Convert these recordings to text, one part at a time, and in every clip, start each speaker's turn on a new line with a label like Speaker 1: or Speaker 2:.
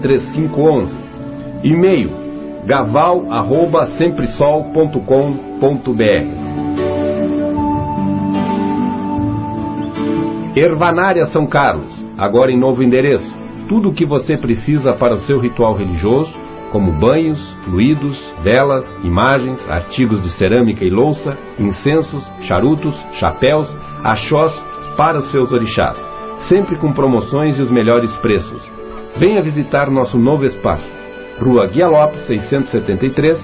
Speaker 1: 3511. E-mail gaval@sempresol.com.br. Ervanária São Carlos, agora em novo endereço. Tudo o que você precisa para o seu ritual religioso, como banhos, fluidos, velas, imagens, artigos de cerâmica e louça, incensos, charutos, chapéus, axós para os seus orixás, sempre com promoções e os melhores preços. Venha visitar nosso novo espaço, Rua Guia Lopes 673,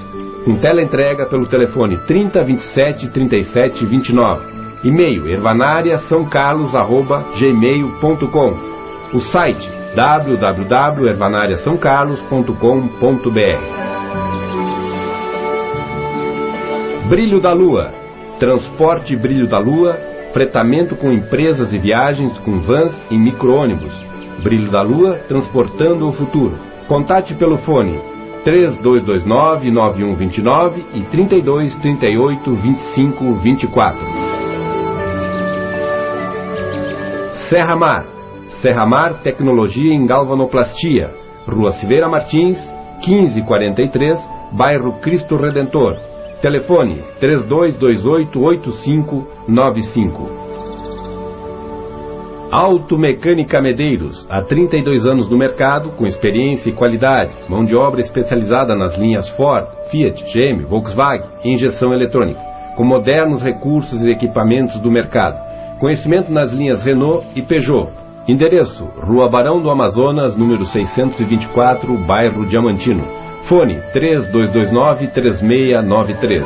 Speaker 1: com teleentrega pelo telefone 3027 37 29. E-mail ervanariasaocarlos@gmail.com. O site www.ervanariasaocarlos.com.br. Brilho da Lua, transporte Brilho da Lua, fretamento com empresas e viagens com vans e micro-ônibus. Brilho da Lua, transportando o futuro. Contate pelo fone 3229-9129 e 3238-2524. Serra Mar, Serra Mar Tecnologia em Galvanoplastia, Rua Silveira Martins, 1543, bairro Cristo Redentor. Telefone 3228-8595. Automecânica Medeiros, há 32 anos no mercado, com experiência e qualidade, mão de obra especializada nas linhas Ford, Fiat, GM, Volkswagen e injeção eletrônica, com modernos recursos e equipamentos do mercado, conhecimento nas linhas Renault e Peugeot. Endereço, Rua Barão do Amazonas, número 624, bairro Diamantino. Fone 3229-3693.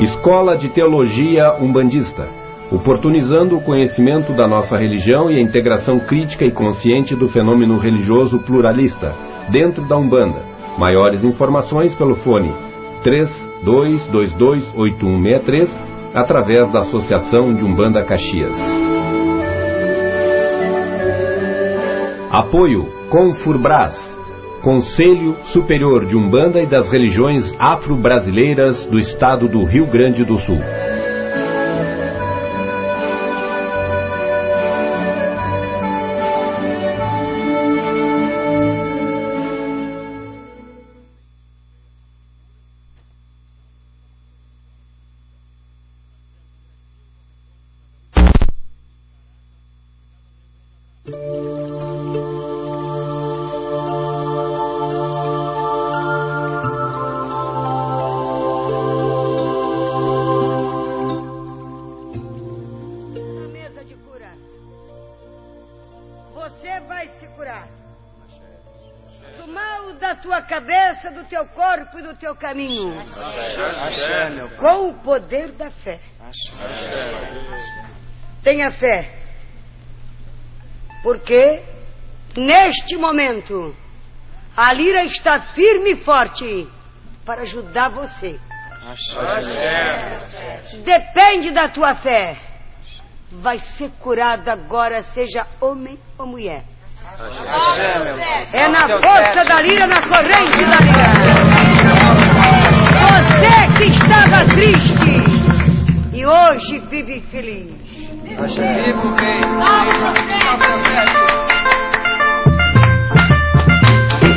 Speaker 1: Escola de Teologia Umbandista, oportunizando o conhecimento da nossa religião e a integração crítica e consciente do fenômeno religioso pluralista dentro da Umbanda. Maiores informações pelo fone 32228163, através da Associação de Umbanda Caxias. Apoio Confurbras, Conselho Superior de Umbanda e das Religiões Afro-Brasileiras do Estado do Rio Grande do Sul.
Speaker 2: Do teu corpo e do teu caminho, com o poder da fé. Tenha fé, porque neste momento a lira está firme e forte para ajudar você. Depende da tua fé. Vai ser curado agora, seja homem ou mulher. É na força da lira, na corrente da lira. Você que estava triste e hoje vive feliz.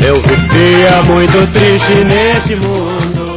Speaker 3: Eu vivia muito triste nesse mundo.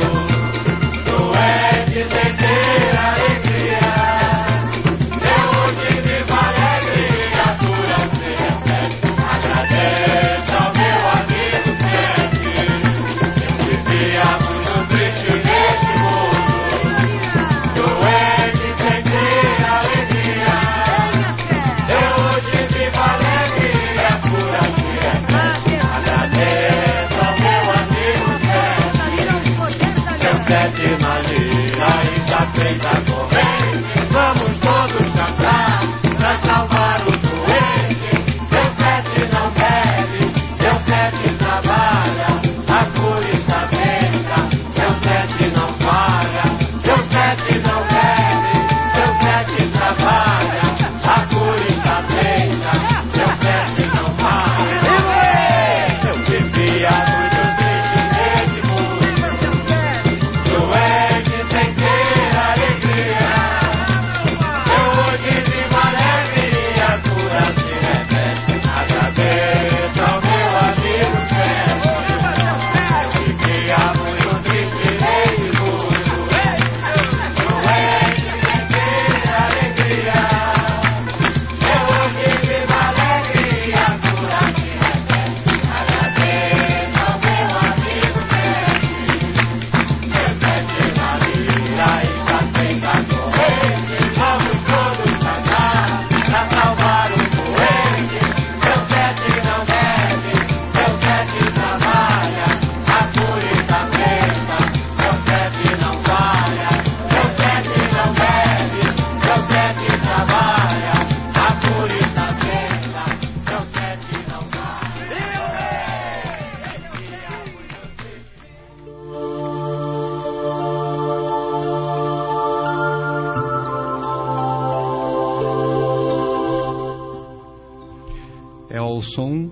Speaker 4: ao som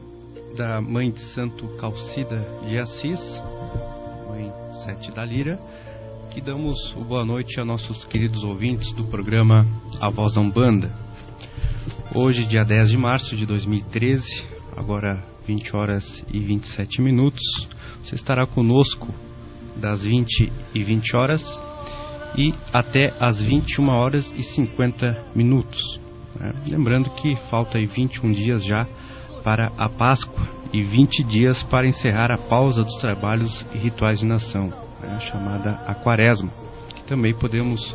Speaker 4: da Mãe de Santo Calcida de Assis, Mãe Sete da Lira, que damos o boa noite a nossos queridos ouvintes do programa A Voz da Umbanda. Hoje, dia 10 de março de 2013, agora 20 horas e 27 minutos, você estará conosco das 20 e 20 horas e até as 21 horas e 50 minutos. Lembrando que falta aí 21 dias já para a Páscoa e 20 dias para encerrar a pausa dos trabalhos e rituais de nação, chamada a Quaresma, que também podemos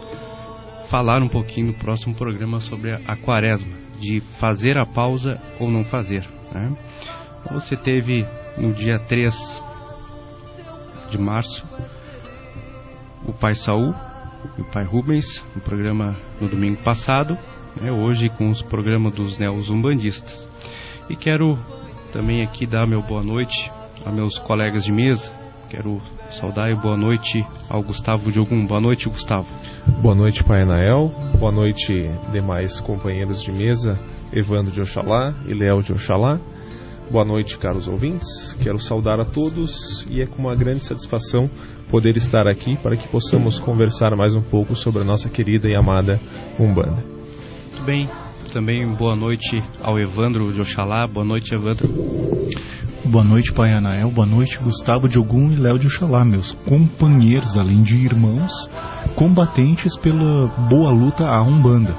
Speaker 4: falar um pouquinho no próximo programa sobre a Quaresma, de fazer a pausa ou não fazer. Você teve no dia 3 de março o Pai Saul e o Pai Rubens, no programa no domingo passado, hoje com os programas dos neozumbandistas. E quero também aqui dar meu boa noite a meus colegas de mesa. Quero saudar e boa noite ao Gustavo de Ogum. Boa noite, Gustavo.
Speaker 5: Boa noite, Pai Anael. Boa noite, demais companheiros de mesa, Evandro de Oxalá e Léo de Oxalá. Boa noite, caros ouvintes. Quero saudar a todos e é com uma grande satisfação poder estar aqui para que possamos conversar mais um pouco sobre a nossa querida e amada Umbanda.
Speaker 4: Muito bem. Também boa noite ao Evandro de Oxalá. Boa noite, Evandro.
Speaker 6: Boa noite, Pai Anael. Boa noite, Gustavo de Ogum e Léo de Oxalá, meus companheiros, além de irmãos, combatentes pela boa luta à Umbanda.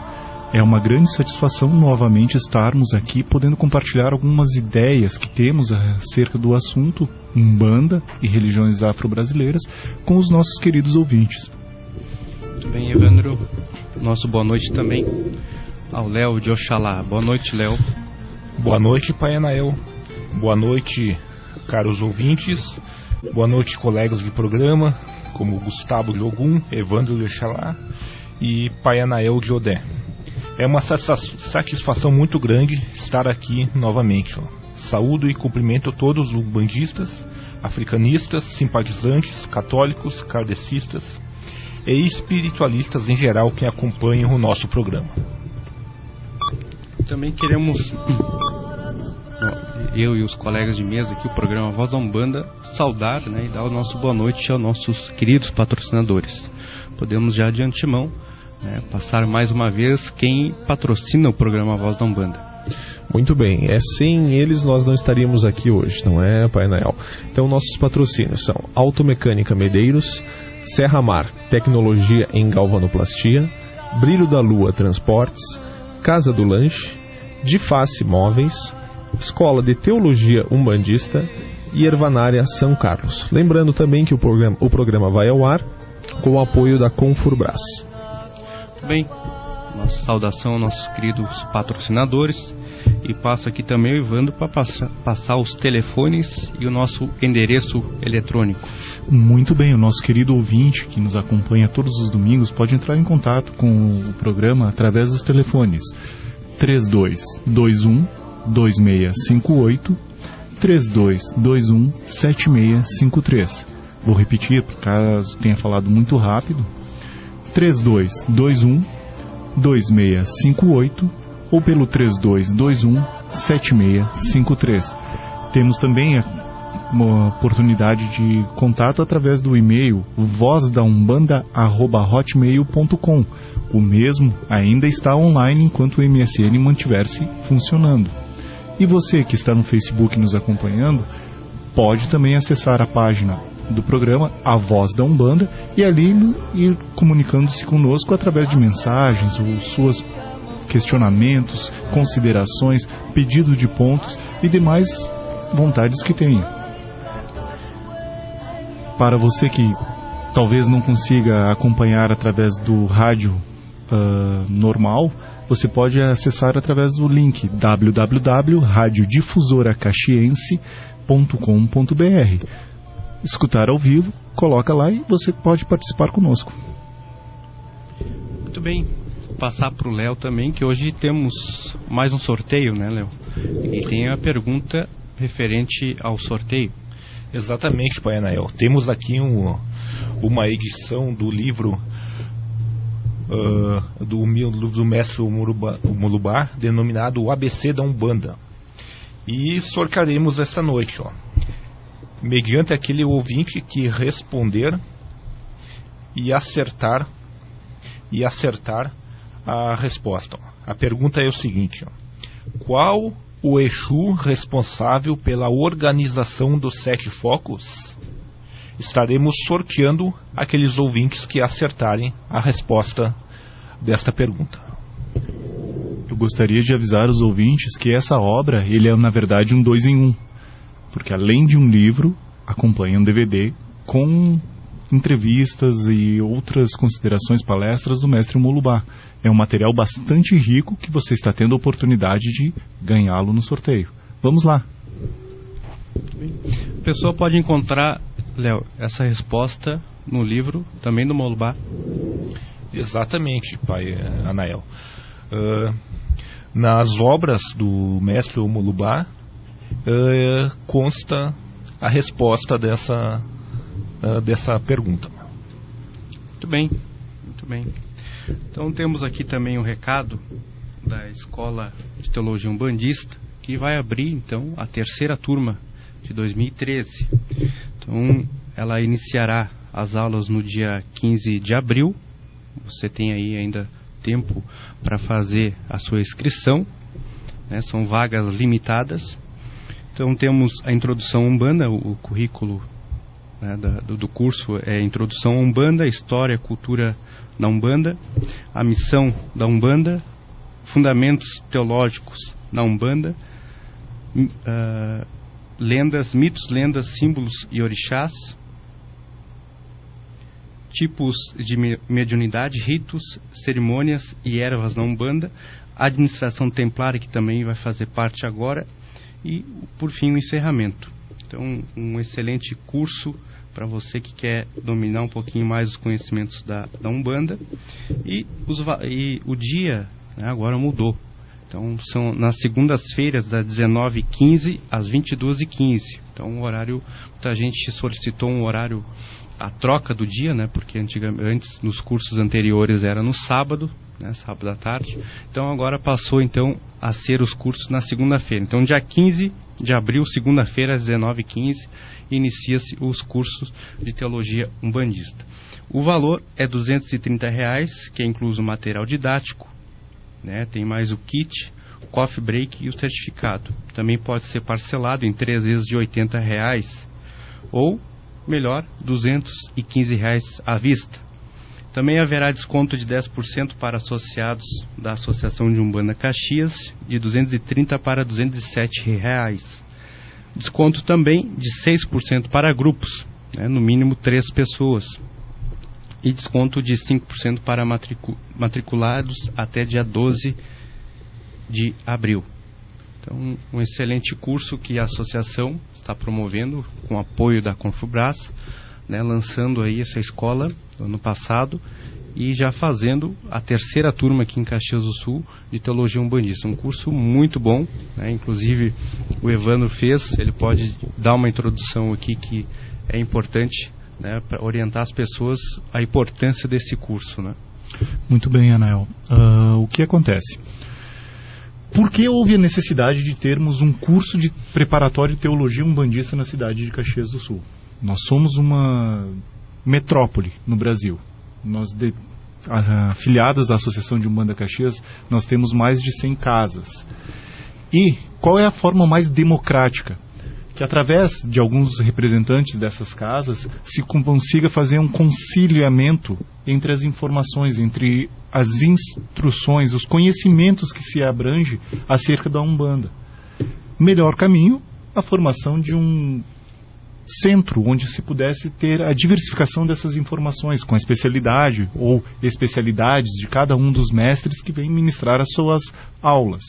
Speaker 6: É uma grande satisfação novamente estarmos aqui podendo compartilhar algumas ideias que temos acerca do assunto Umbanda e religiões afro-brasileiras com os nossos queridos ouvintes.
Speaker 4: Muito bem, Evandro. Nosso boa noite também ao Léo de Oxalá. Boa noite, Léo.
Speaker 7: Boa noite, Pai Anael. Boa noite, caros ouvintes. Boa noite, colegas de programa, como Gustavo de Ogum, Evandro de Oxalá e Pai Anael de Odé. É uma satisfação muito grande estar aqui novamente. Saúdo e cumprimento todos os umbandistas, africanistas, simpatizantes, católicos, kardecistas e espiritualistas em geral que acompanham o nosso programa.
Speaker 4: Também queremos, eu e os colegas de mesa aqui, o programa Voz da Umbanda, saudar e dar o nosso boa noite aos nossos queridos patrocinadores. Podemos já de antemão passar mais uma vez quem patrocina o programa Voz da Umbanda.
Speaker 5: Muito bem, sem eles nós não estaríamos aqui hoje, não é, Pai Anael? Então nossos patrocínios são Automecânica Medeiros, Serra Mar Tecnologia em Galvanoplastia, Brilho da Lua Transportes, Casa do Lanche, De Face Móveis, Escola de Teologia Umbandista e Ervanária São Carlos. Lembrando também que o programa vai ao ar com o apoio da Confurbras.
Speaker 4: Muito bem, nossa saudação aos nossos queridos patrocinadores. E passo aqui também o Evandro para passar os telefones e o nosso endereço eletrônico.
Speaker 6: Muito bem, o nosso querido ouvinte que nos acompanha todos os domingos pode entrar em contato com o programa através dos telefones 3221-2658, 3221-7653. Vou repetir, caso tenha falado muito rápido, 3221-2658 ou pelo 3221-7653. Temos também uma oportunidade de contato através do e-mail vozdaumbanda@hotmail.com. O mesmo ainda está online enquanto o MSN mantiver-se funcionando. E você que está no Facebook nos acompanhando, pode também acessar a página do programa A Voz da Umbanda e ali ir comunicando-se conosco através de mensagens ou suas questionamentos, considerações, pedido de pontos e demais vontades que tenha. Para você que talvez não consiga acompanhar através do rádio normal, você pode acessar através do link www.radiodifusoracaxiense.com.br. Escutar ao vivo, coloca lá e você pode participar conosco.
Speaker 4: Muito bem. Passar para o Léo também, que hoje temos mais um sorteio, né, Léo? E tem a pergunta referente ao sorteio.
Speaker 7: Exatamente, Pai Anael. Temos aqui uma edição do livro do mestre Mulubá, denominado O ABC da Umbanda. E sortearemos esta noite, mediante aquele ouvinte que responder e acertar a resposta. A pergunta é o seguinte: qual o Exu responsável pela organização dos 7 focos? Estaremos sorteando aqueles ouvintes que acertarem a resposta desta pergunta.
Speaker 6: Eu gostaria de avisar os ouvintes que essa obra, ele é na verdade um 2 em 1, porque além de um livro, acompanha um DVD com entrevistas e outras considerações, palestras do mestre Molubá. É um material bastante rico que você está tendo a oportunidade de ganhá-lo no sorteio. Vamos lá.
Speaker 4: A pessoa pode encontrar, Léo, essa resposta no livro também do Molubá?
Speaker 7: Exatamente, pai Anael. Nas obras do mestre Molubá consta a resposta dessa pergunta.
Speaker 4: Muito bem, muito bem. Então temos aqui também um recado da Escola de Teologia Umbandista, que vai abrir então a 3ª turma de 2013. Então ela iniciará as aulas no dia 15 de abril. Você tem aí ainda tempo para fazer a sua inscrição, né? São vagas limitadas. Então temos a introdução à Umbanda, o currículo, né, do curso é Introdução à Umbanda, História, Cultura da Umbanda, a missão da Umbanda, Fundamentos Teológicos na Umbanda, mitos, lendas, símbolos e orixás, tipos de mediunidade, ritos, cerimônias e ervas na Umbanda, administração templária, que também vai fazer parte agora, e por fim o encerramento. Então um excelente curso para você que quer dominar um pouquinho mais os conhecimentos da Umbanda. E o dia, né, agora mudou. Então são nas segundas-feiras das 19h15 às 22h15. Então um horário, muita gente solicitou um horário, a troca do dia, né, porque antes nos cursos anteriores era no sábado, né, sábado à tarde. Então agora passou então a ser os cursos na segunda-feira. Então dia 15 de abril, segunda-feira às 19h15, inicia-se os cursos de teologia umbandista. O valor é R$ 230, que é incluso o material didático, né, tem mais o kit, o coffee break e o certificado. Também pode ser parcelado em 3 vezes de R$ 80, ou melhor, R$ 215 à vista. Também haverá desconto de 10% para associados da Associação de Umbanda Caxias, de R$ 230 para R$ 207. Desconto também de 6% para grupos, né, no mínimo 3 pessoas. E desconto de 5% para matriculados até dia 12 de abril. Então, um excelente curso que a associação está promovendo com apoio da Confubras, né, lançando aí essa escola no ano passado e já fazendo a 3ª turma aqui em Caxias do Sul de Teologia Umbandista. Um curso muito bom, né, inclusive o Evandro fez, ele pode dar uma introdução aqui que é importante, né, para orientar as pessoas a importância desse curso, né?
Speaker 6: Muito bem, Anael. O que acontece? Por que houve a necessidade de termos um curso de preparatório de teologia umbandista na cidade de Caxias do Sul? Nós somos uma metrópole no Brasil. Nós, afiliadas à Associação de Umbanda Caxias, nós temos mais de 100 casas. E qual é a forma mais democrática? Que através de alguns representantes dessas casas se consiga fazer um conciliamento entre as informações, entre as instruções, os conhecimentos que se abrange acerca da Umbanda. Melhor caminho, a formação de um centro onde se pudesse ter a diversificação dessas informações, com a especialidade ou especialidades de cada um dos mestres que vem ministrar as suas aulas.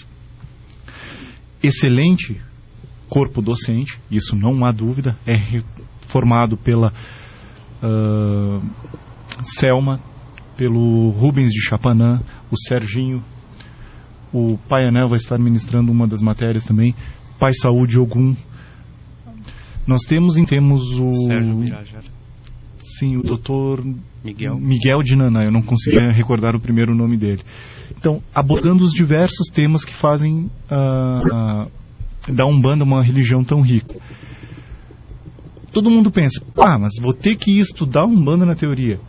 Speaker 6: Excelente corpo docente, isso não há dúvida, é formado pela Selma, pelo Rubens de Chapanã, o Serginho, o Pai Anel vai estar ministrando uma das matérias também, Pai Saúde Ogum. Nós temos o
Speaker 4: Sérgio Mirajara.
Speaker 6: Sim, o doutor Miguel de Naná, eu não consegui recordar o primeiro nome dele. Então, abordando os diversos temas que fazem da Umbanda uma religião tão rica? Todo mundo pensa, mas vou ter que estudar Umbanda na teoria.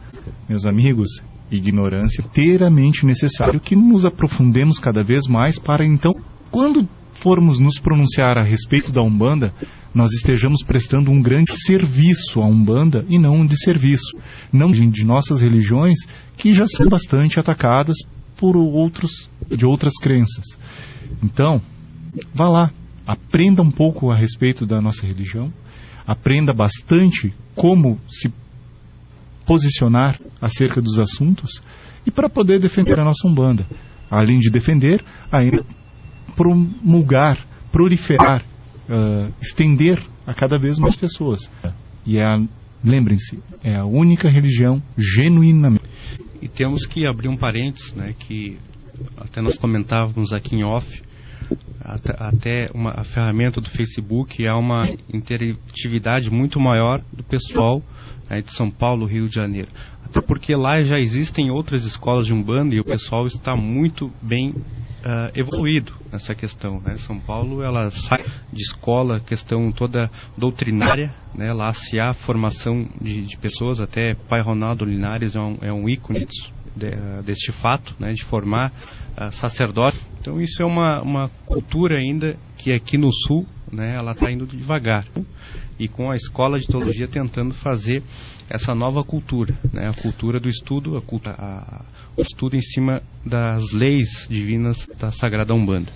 Speaker 6: Meus amigos, ignorância inteiramente necessário que nos aprofundemos cada vez mais para então, quando formos nos pronunciar a respeito da Umbanda, nós estejamos prestando um grande serviço à Umbanda e não um desserviço. Não de nossas religiões que já são bastante atacadas por de outras crenças. Então, vá lá, aprenda um pouco a respeito da nossa religião, aprenda bastante como se posicionar acerca dos assuntos e para poder defender a nossa Umbanda. Além de defender, ainda promulgar, proliferar, estender a cada vez mais pessoas. E lembrem-se, é a única religião genuinamente.
Speaker 4: E temos que abrir um parênteses, né, que até nós comentávamos aqui em off, até a ferramenta do Facebook há uma interatividade muito maior do pessoal, né, de São Paulo, Rio de Janeiro. Até porque lá já existem outras escolas de Umbanda e o pessoal está muito bem evoluído nessa questão, né? São Paulo, ela sai de escola, questão toda doutrinária, né? Lá se há formação de pessoas, até Pai Ronaldo Linares é um ícone deste fato, né? De formar sacerdote. Então isso é uma cultura ainda que aqui no Sul, né? Ela está indo devagar, e com a escola de teologia tentando fazer essa nova cultura, né? A cultura do estudo, o estudo em cima das leis divinas da Sagrada Umbanda.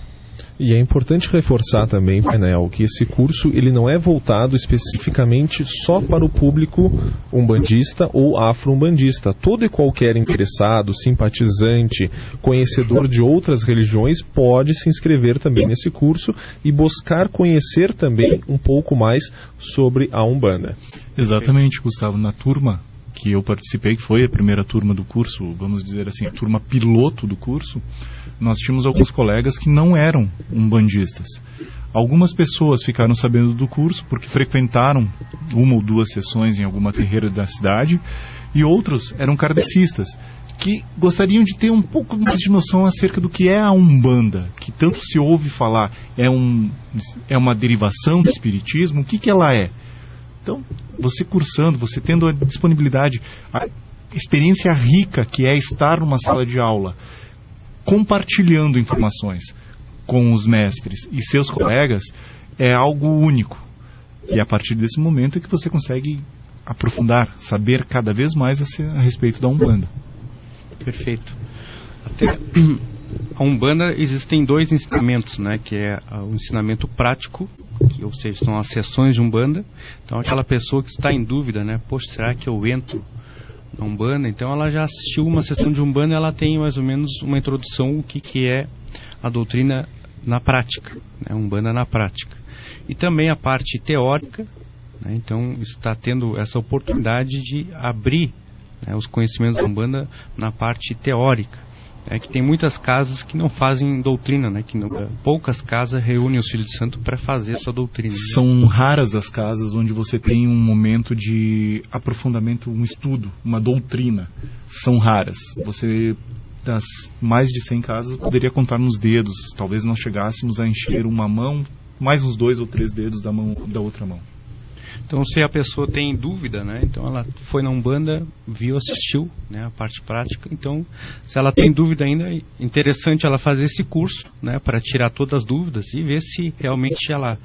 Speaker 5: E é importante reforçar também, Painel, que esse curso ele não é voltado especificamente só para o público umbandista ou afro-umbandista. Todo e qualquer interessado, simpatizante, conhecedor de outras religiões pode se inscrever também nesse curso e buscar conhecer também um pouco mais sobre a Umbanda.
Speaker 6: Exatamente, Gustavo. Na turma que eu participei, que foi a primeira turma do curso, vamos dizer assim, a turma piloto do curso, nós tínhamos alguns colegas que não eram umbandistas. Algumas pessoas ficaram sabendo do curso porque frequentaram uma ou duas sessões em alguma terreira da cidade, e outros eram kardecistas, que gostariam de ter um pouco mais de noção acerca do que é a Umbanda, que tanto se ouve falar, é uma derivação do espiritismo, o que ela é? Então, você cursando, você tendo a disponibilidade, a experiência rica que é estar numa sala de aula, compartilhando informações com os mestres e seus colegas, é algo único. E a partir desse momento é que você consegue aprofundar, saber cada vez mais a respeito da Umbanda.
Speaker 4: Perfeito. Até a Umbanda existem dois ensinamentos, né, que é o ensinamento prático, ou seja, são as sessões de Umbanda. Então aquela pessoa que está em dúvida, né, poxa, será que eu entro na Umbanda? Então ela já assistiu uma sessão de Umbanda, ela tem mais ou menos uma introdução o que é a doutrina na prática, né, Umbanda na prática. E também a parte teórica, né, então está tendo essa oportunidade de abrir, né, os conhecimentos da Umbanda na parte teórica. Que tem muitas casas que não fazem doutrina, né? Poucas casas reúnem os filhos de santo para fazer essa doutrina.
Speaker 6: São raras as casas onde você tem um momento de aprofundamento, um estudo, uma doutrina. São raras. Você, das mais de 100 casas, poderia contar nos dedos. Talvez nós chegássemos a encher uma mão, mais uns 2 ou 3 dedos da outra mão.
Speaker 4: Então, se a pessoa tem dúvida, né, então ela foi na Umbanda, viu, assistiu, né, a parte prática. Então, se ela tem dúvida ainda, é interessante ela fazer esse curso, né, para tirar todas as dúvidas e ver se realmente ela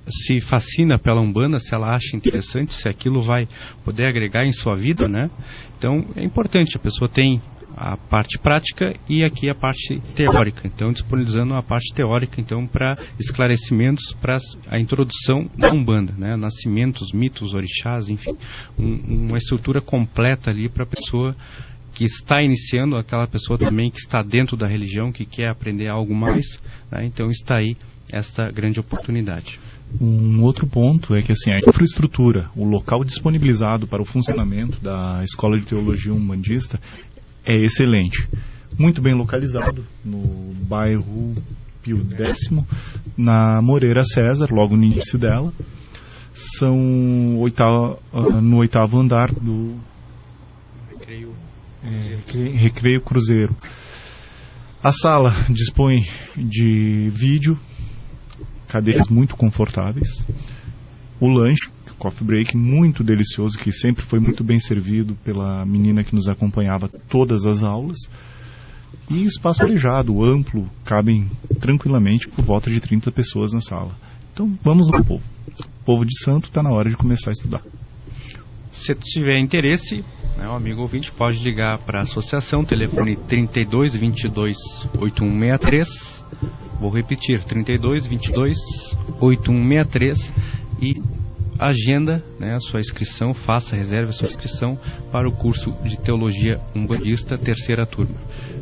Speaker 4: se fascina pela Umbanda, se ela acha interessante, se aquilo vai poder agregar em sua vida, né. Então, é importante, a pessoa tem a parte prática e aqui a parte teórica, então disponibilizando a parte teórica então para esclarecimentos, para a introdução da Umbanda, né? Nascimentos, mitos, orixás, enfim, uma estrutura completa ali para a pessoa que está iniciando, aquela pessoa também que está dentro da religião, que quer aprender algo mais, né? Então está aí esta grande oportunidade.
Speaker 6: Um outro ponto é que assim, a infraestrutura, o local disponibilizado para o funcionamento da Escola de Teologia Umbandista é excelente, muito bem localizado no bairro Pio X, na Moreira César, logo no início dela. São no 8º andar do Recreio Cruzeiro. A sala dispõe de vídeo, cadeiras muito confortáveis, o lanche, coffee break, muito delicioso, que sempre foi muito bem servido pela menina que nos acompanhava todas as aulas, e espaço arejado, amplo, cabem tranquilamente por volta de 30 pessoas na sala. Então vamos lá, povo. O povo de Santo está na hora de começar a estudar.
Speaker 4: Se tiver interesse, o amigo ouvinte pode ligar para a associação, telefone 32 22 8163, vou repetir, 32 22 8163, e agenda, a sua inscrição, reserve a sua inscrição para o curso de Teologia Umbandista, terceira turma.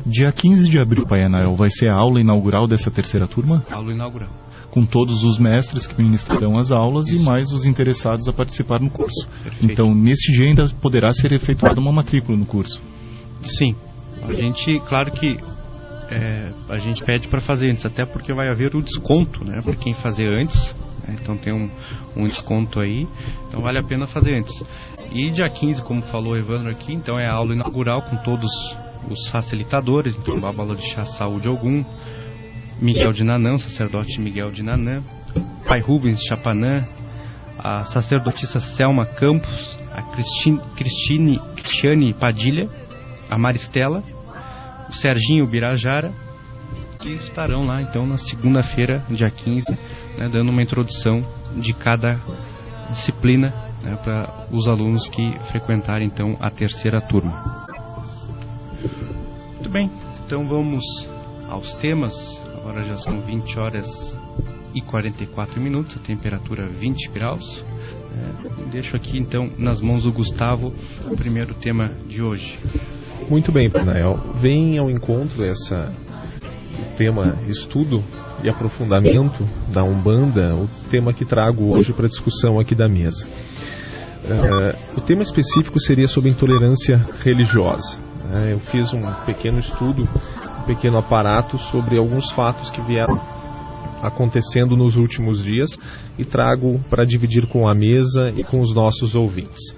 Speaker 6: Dia 15 de abril, Pai Anael, vai ser a aula inaugural dessa terceira turma?
Speaker 4: Aula inaugural.
Speaker 6: Com todos os mestres que ministrarão as aulas. Isso. E mais os interessados a participar no curso. Perfeito. Então, neste dia ainda poderá ser efetuada uma matrícula no curso.
Speaker 4: Sim. Claro que a gente pede para fazer antes, até porque vai haver o desconto, para quem fazer antes. Então tem um desconto aí, então vale a pena fazer antes. E dia 15, como falou o Evandro aqui, então é a aula inaugural com todos os facilitadores, então Babalorixá Saúde Ogum, Miguel de Nanã, sacerdote Miguel de Nanã, Pai Rubens de Chapanã, a sacerdotisa Selma Campos, a Cristiane Padilha, a Maristela, o Serginho Birajara, que estarão lá então na segunda-feira, dia 15, dando uma introdução de cada disciplina, para os alunos que frequentarem então a terceira turma. Muito bem, então vamos aos temas. Agora já são 20 horas e 44 minutos, a temperatura 20 graus. Deixo aqui então nas mãos do Gustavo o primeiro tema de hoje.
Speaker 5: Muito bem, Panael. Vem ao encontro o tema estudo e aprofundamento da Umbanda, o tema que trago hoje para discussão aqui da mesa. O tema específico seria sobre intolerância religiosa. Eu fiz um pequeno estudo, um pequeno aparato sobre alguns fatos que vieram acontecendo nos últimos dias e trago para dividir com a mesa e com os nossos ouvintes.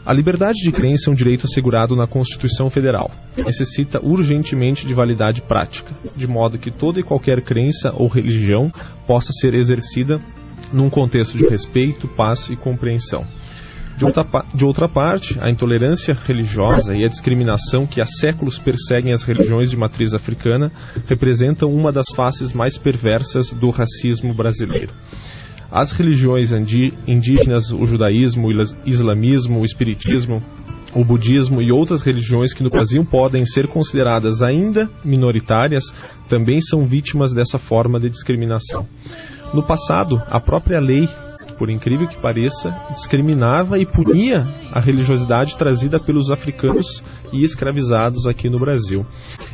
Speaker 5: A liberdade de crença é um direito assegurado na Constituição Federal. Necessita urgentemente de validade prática, de modo que toda e qualquer crença ou religião possa ser exercida num contexto de respeito, paz e compreensão. De outra parte, a intolerância religiosa e a discriminação que há séculos perseguem as religiões de matriz africana representam uma das faces mais perversas do racismo brasileiro. As religiões indígenas, o judaísmo, o islamismo, o espiritismo, o budismo e outras religiões que no Brasil podem ser consideradas ainda minoritárias também são vítimas dessa forma de discriminação. No passado, a própria lei, por incrível que pareça, discriminava e punia a religiosidade trazida pelos africanos e escravizados aqui no Brasil.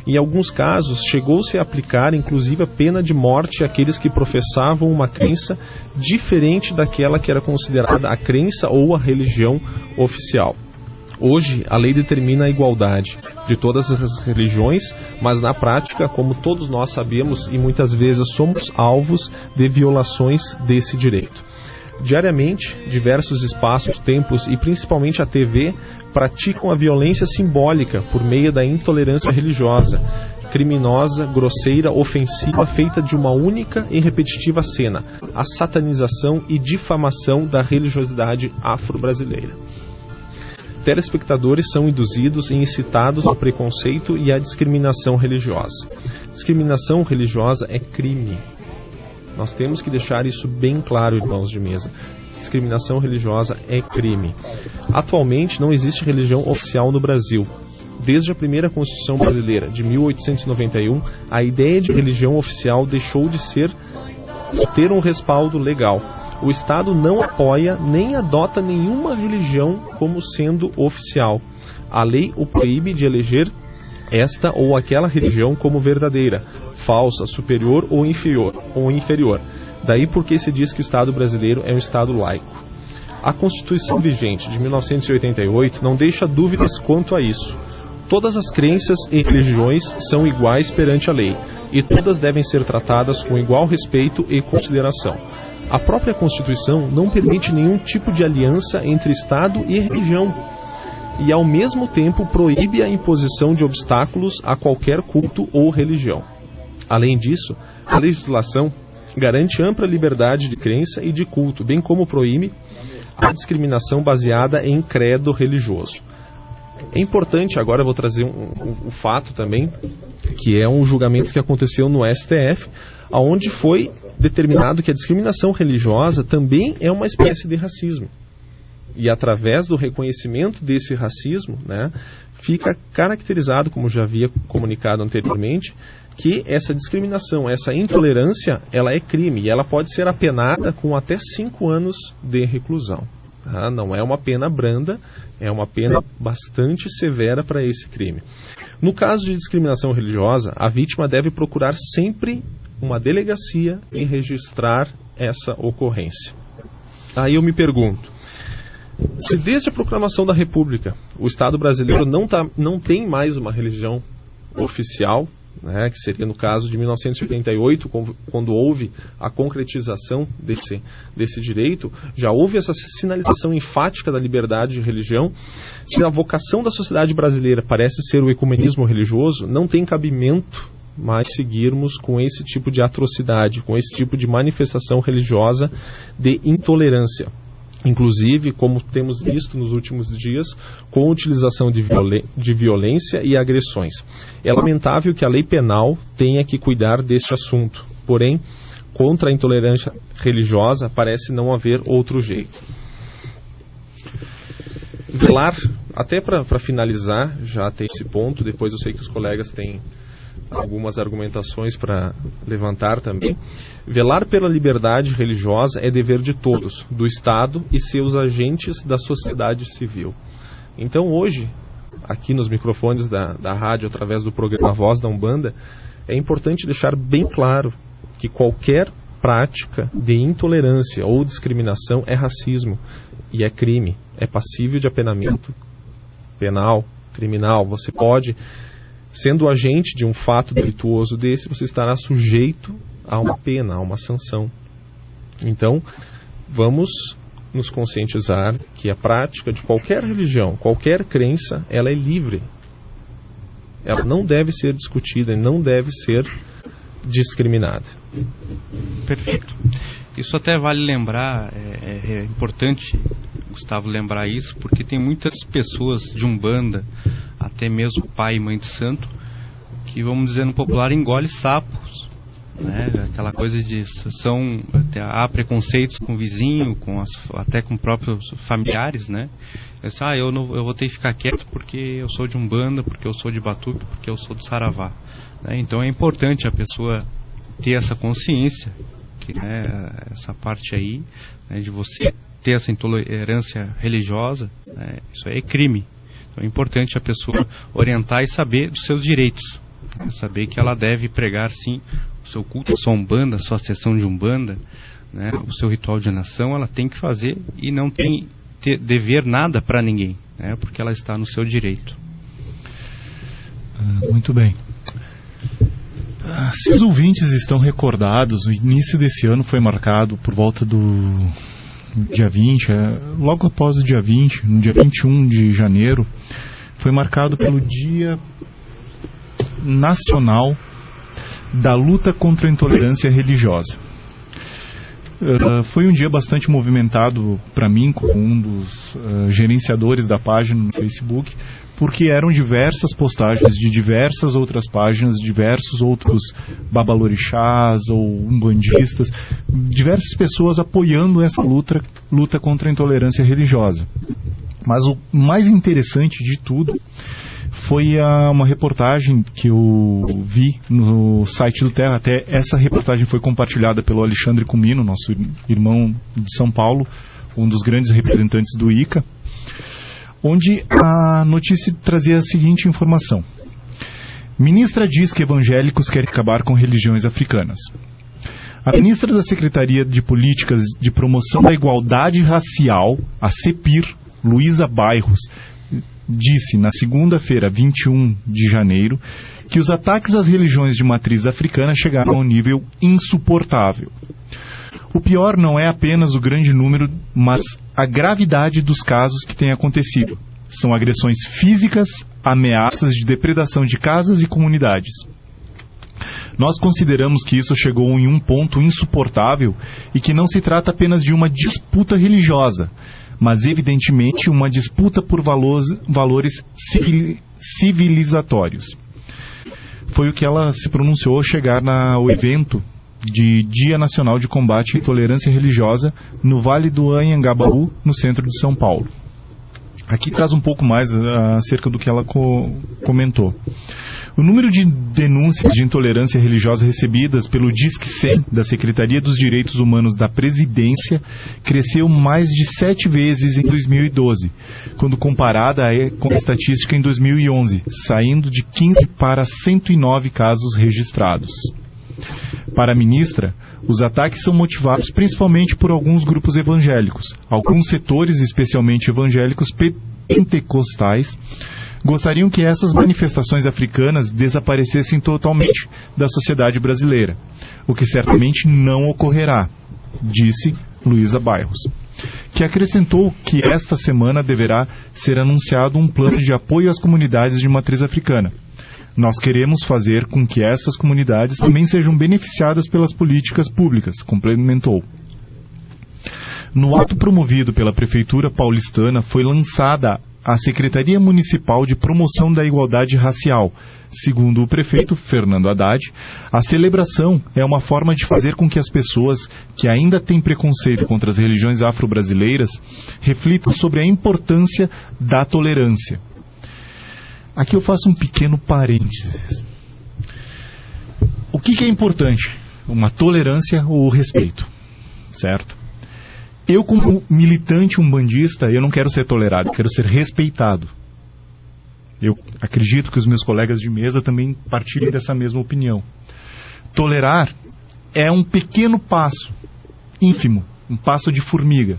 Speaker 5: Em alguns casos, chegou-se a aplicar inclusive a pena de morte àqueles que professavam uma crença diferente daquela que era considerada a crença ou a religião oficial. Hoje, a lei determina a igualdade de todas as religiões, mas na prática, como todos nós sabemos e muitas vezes somos alvos de violações desse direito. Diariamente, diversos espaços, templos e principalmente a TV praticam a violência simbólica por meio da intolerância religiosa, criminosa, grosseira, ofensiva, feita de uma única e repetitiva cena, a satanização e difamação da religiosidade afro-brasileira. Telespectadores são induzidos e incitados ao preconceito e à discriminação religiosa. Discriminação religiosa é crime. Nós temos que deixar isso bem claro, irmãos de mesa. Discriminação religiosa é crime. Atualmente não existe religião oficial no Brasil. Desde a primeira Constituição Brasileira, de 1891, a ideia de religião oficial deixou de ter um respaldo legal. O Estado não apoia nem adota nenhuma religião como sendo oficial. A lei o proíbe de eleger esta ou aquela religião como verdadeira, falsa, superior ou inferior. Daí porque se diz que o Estado brasileiro é um Estado laico. A Constituição vigente de 1988 não deixa dúvidas quanto a isso. Todas as crenças e religiões são iguais perante a lei, e todas devem ser tratadas com igual respeito e consideração. A própria Constituição não permite nenhum tipo de aliança entre Estado e religião, e ao mesmo tempo proíbe a imposição de obstáculos a qualquer culto ou religião. Além disso, a legislação garante ampla liberdade de crença e de culto, bem como proíbe a discriminação baseada em credo religioso. É importante, agora eu vou trazer um fato também, que é um julgamento que aconteceu no STF, onde foi determinado que a discriminação religiosa também é uma espécie de racismo. E através do reconhecimento desse racismo, né, fica caracterizado, como já havia comunicado anteriormente, que essa discriminação, essa intolerância, ela é crime e ela pode ser apenada com até 5 anos de reclusão. Tá? Não é uma pena branda, é uma pena bastante severa para esse crime. No caso de discriminação religiosa, a vítima deve procurar sempre uma delegacia e registrar essa ocorrência. Aí eu me pergunto, se desde a proclamação da República o Estado brasileiro não tem mais uma religião oficial, né, que seria no caso de 1988, quando houve a concretização desse direito, já houve essa sinalização enfática da liberdade de religião. Se a vocação da sociedade brasileira parece ser o ecumenismo religioso, não tem cabimento mais seguirmos com esse tipo de atrocidade, com esse tipo de manifestação religiosa de intolerância. Inclusive, como temos visto nos últimos dias, com a utilização de violência e agressões. É lamentável que a lei penal tenha que cuidar deste assunto, porém, contra a intolerância religiosa parece não haver outro jeito. Velar, até para finalizar, já tem esse ponto, depois eu sei que os colegas têm algumas argumentações para levantar também. Velar pela liberdade religiosa é dever de todos, do Estado e seus agentes da sociedade civil. Então hoje, aqui nos microfones da rádio, através do programa Voz da Umbanda, é importante deixar bem claro que qualquer prática de intolerância ou discriminação é racismo e é crime, é passível de apenamento penal, criminal. Você pode, sendo agente de um fato delituoso desse, você estará sujeito a uma pena, a uma sanção. Então, vamos nos conscientizar que a prática de qualquer religião, qualquer crença, ela é livre. Ela não deve ser discutida e não deve ser discriminada.
Speaker 4: Perfeito. Isso até vale lembrar, é importante, Gustavo, lembrar isso, porque tem muitas pessoas de Umbanda, até mesmo pai e mãe de santo, que, vamos dizer no popular, engole sapos, né? Aquela coisa de há preconceitos com o vizinho, até com próprios familiares, né? Eu vou ter que ficar quieto porque eu sou de Umbanda, porque eu sou de Batuque, porque eu sou de Saravá, né? Então é importante a pessoa ter essa consciência, que, né, essa parte aí, né, de você ter essa intolerância religiosa, né, isso aí é crime. Então é importante a pessoa orientar e saber dos seus direitos, né, saber que ela deve pregar sim o seu culto, a sua Umbanda, a sua sessão de Umbanda, né, o seu ritual de oração, ela tem que fazer e não tem dever nada para ninguém, né, porque ela está no seu direito.
Speaker 6: Muito bem. Se os ouvintes estão recordados, o início desse ano foi marcado por volta do dia 20, logo após o dia 20, no dia 21 de janeiro, foi marcado pelo Dia Nacional da Luta contra a Intolerância Religiosa. Foi um dia bastante movimentado para mim, como um dos gerenciadores da página no Facebook, porque eram diversas postagens de diversas outras páginas, diversos outros babalorixás ou umbandistas, diversas pessoas apoiando essa luta contra a intolerância religiosa. Mas o mais interessante de tudo foi uma reportagem que eu vi no site do Terra. Até essa reportagem foi compartilhada pelo Alexandre Cumino, nosso irmão de São Paulo, um dos grandes representantes do ICA, onde a notícia trazia a seguinte informação: ministra diz que evangélicos querem acabar com religiões africanas. A ministra da Secretaria de Políticas de Promoção da Igualdade Racial, a CEPIR, Luísa Bairros, disse na segunda-feira, 21 de janeiro, que os ataques às religiões de matriz africana chegaram a um nível insuportável. O pior não é apenas o grande número, mas a gravidade dos casos que têm acontecido. São agressões físicas, ameaças de depredação de casas e comunidades. Nós consideramos que isso chegou em um ponto insuportável e que não se trata apenas de uma disputa religiosa, mas evidentemente uma disputa por valores civilizatórios. Foi o que ela se pronunciou ao chegar ao evento de Dia Nacional de Combate à Intolerância Religiosa no Vale do Anhangabaú, no centro de São Paulo. Aqui traz um pouco mais acerca do que ela comentou. O número de denúncias de intolerância religiosa recebidas pelo Disque 100 da Secretaria dos Direitos Humanos da Presidência cresceu mais de 7 vezes em 2012, quando comparada com a estatística em 2011, saindo de 15 para 109 casos registrados. Para a ministra, os ataques são motivados principalmente por alguns grupos evangélicos. Alguns setores, especialmente evangélicos pentecostais, gostariam que essas manifestações africanas desaparecessem totalmente da sociedade brasileira, o que certamente não ocorrerá, disse Luísa Bairros, que acrescentou que esta semana deverá ser anunciado um plano de apoio às comunidades de matriz africana. Nós queremos fazer com que essas comunidades também sejam beneficiadas pelas políticas públicas, complementou. No ato promovido pela Prefeitura paulistana, foi lançada a Secretaria Municipal de Promoção da Igualdade Racial. Segundo o prefeito Fernando Haddad, a celebração é uma forma de fazer com que as pessoas que ainda têm preconceito contra as religiões afro-brasileiras reflitam sobre a importância da tolerância. Aqui eu faço um pequeno parênteses. O que é importante? Uma tolerância ou o respeito, certo? Eu, como militante umbandista, eu não quero ser tolerado, eu quero ser respeitado. Eu acredito que os meus colegas de mesa também partilhem dessa mesma opinião. Tolerar é um pequeno passo, ínfimo, um passo de formiga.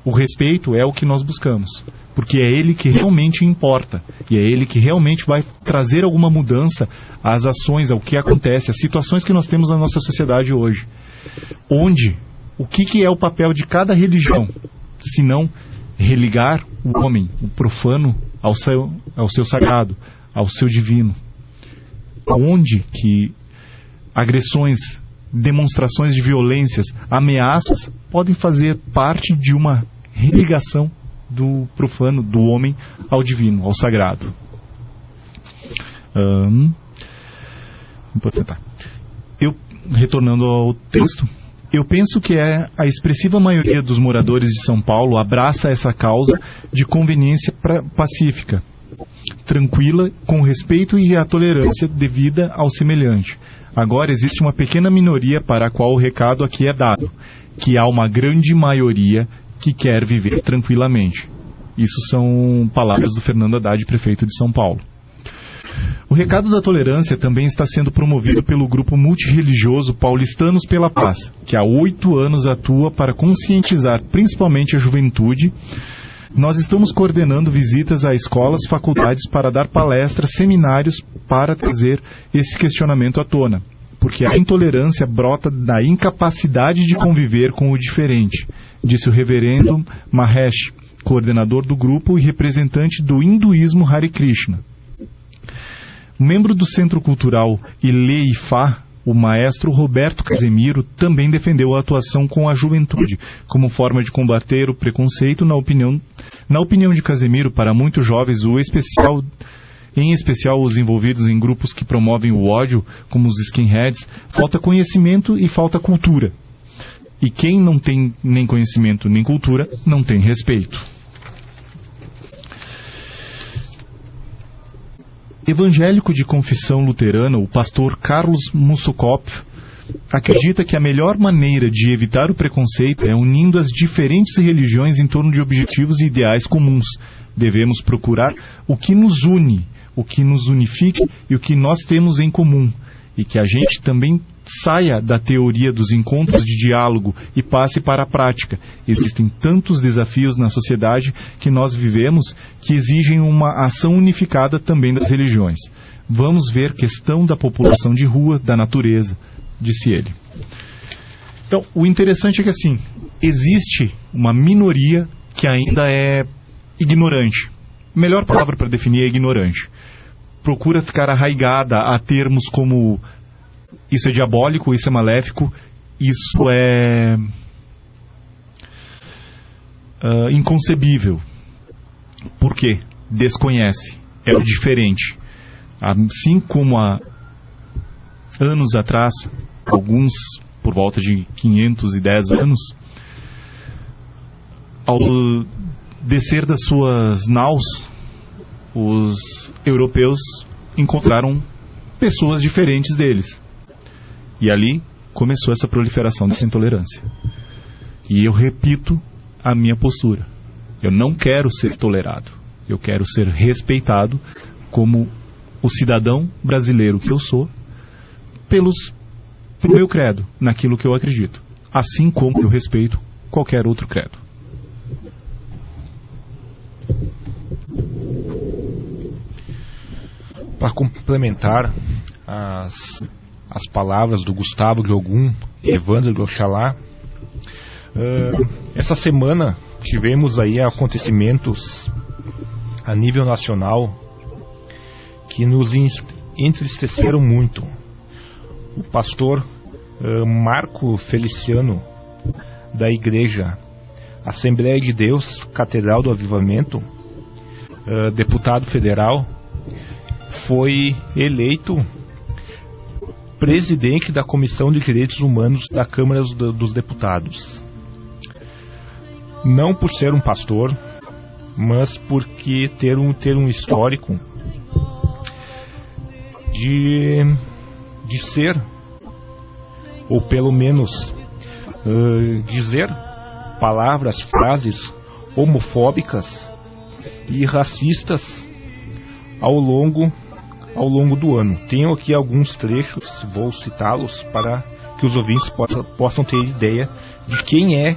Speaker 6: O respeito é o que nós buscamos, porque é ele que realmente importa, e é ele que realmente vai trazer alguma mudança às ações, ao que acontece, às situações que nós temos na nossa sociedade hoje. O que é o papel de cada religião, se não religar o homem, o profano, ao seu sagrado, ao seu divino? Onde que agressões, demonstrações de violências, ameaças podem fazer parte de uma religação do profano, do homem ao divino, ao sagrado? Vou tentar. Retornando ao texto, eu penso que a expressiva maioria dos moradores de São Paulo abraça essa causa de conveniência pacífica, tranquila, com respeito e a tolerância devida ao semelhante. Agora existe uma pequena minoria para a qual o recado aqui é dado, que há uma grande maioria que quer viver tranquilamente. Isso são palavras do Fernando Haddad, prefeito de São Paulo. O recado da tolerância também está sendo promovido pelo grupo multirreligioso Paulistanos pela Paz, que há 8 anos atua para conscientizar principalmente a juventude. Nós estamos coordenando visitas a escolas, faculdades para dar palestras, seminários para trazer esse questionamento à tona, porque a intolerância brota da incapacidade de conviver com o diferente, disse o reverendo Mahesh, coordenador do grupo e representante do hinduísmo Hare Krishna. Membro do Centro Cultural Ile-Ifá, o maestro Roberto Casemiro também defendeu a atuação com a juventude, como forma de combater o preconceito. Na opinião de Casemiro, para muitos jovens, em especial os envolvidos em grupos que promovem o ódio, como os skinheads, falta conhecimento e falta cultura. E quem não tem nem conhecimento nem cultura, não tem respeito. Evangélico de confissão luterana, o pastor Carlos Mussokopf acredita que a melhor maneira de evitar o preconceito é unindo as diferentes religiões em torno de objetivos e ideais comuns. Devemos procurar o que nos une, o que nos unifique e o que nós temos em comum. E que a gente também saia da teoria dos encontros de diálogo e passe para a prática. Existem tantos desafios na sociedade que nós vivemos que exigem uma ação unificada também das religiões. Vamos ver questão da população de rua, da natureza, disse ele. Então, o interessante é que assim, existe uma minoria que ainda é ignorante. A melhor palavra para definir é ignorante. Procura ficar arraigada a termos como Isso é diabólico, isso é maléfico, isso é inconcebível. Por quê? Desconhece, é o diferente. Assim como há anos atrás, alguns por volta de 510 anos, ao descer das suas naus, os europeus encontraram pessoas diferentes deles. E ali começou essa proliferação dessa intolerância. E eu repito a minha postura. Eu não quero ser tolerado. Eu quero ser respeitado como o cidadão brasileiro que eu sou, pelo meu credo, naquilo que eu acredito. Assim como eu respeito qualquer outro credo.
Speaker 7: Para complementar as palavras do Gustavo de Ogum e Evandro de Oxalá, essa semana tivemos aí acontecimentos a nível nacional que nos entristeceram muito. O pastor Marco Feliciano, da Igreja Assembleia de Deus, Catedral do Avivamento, deputado federal, foi eleito presidente da Comissão de Direitos Humanos da Câmara dos Deputados. Não por ser um pastor, mas porque ter um histórico de ser, ou pelo menos dizer palavras, frases homofóbicas e racistas ao longo do ano. Tenho aqui alguns trechos, vou citá-los para que os ouvintes possam ter ideia de quem é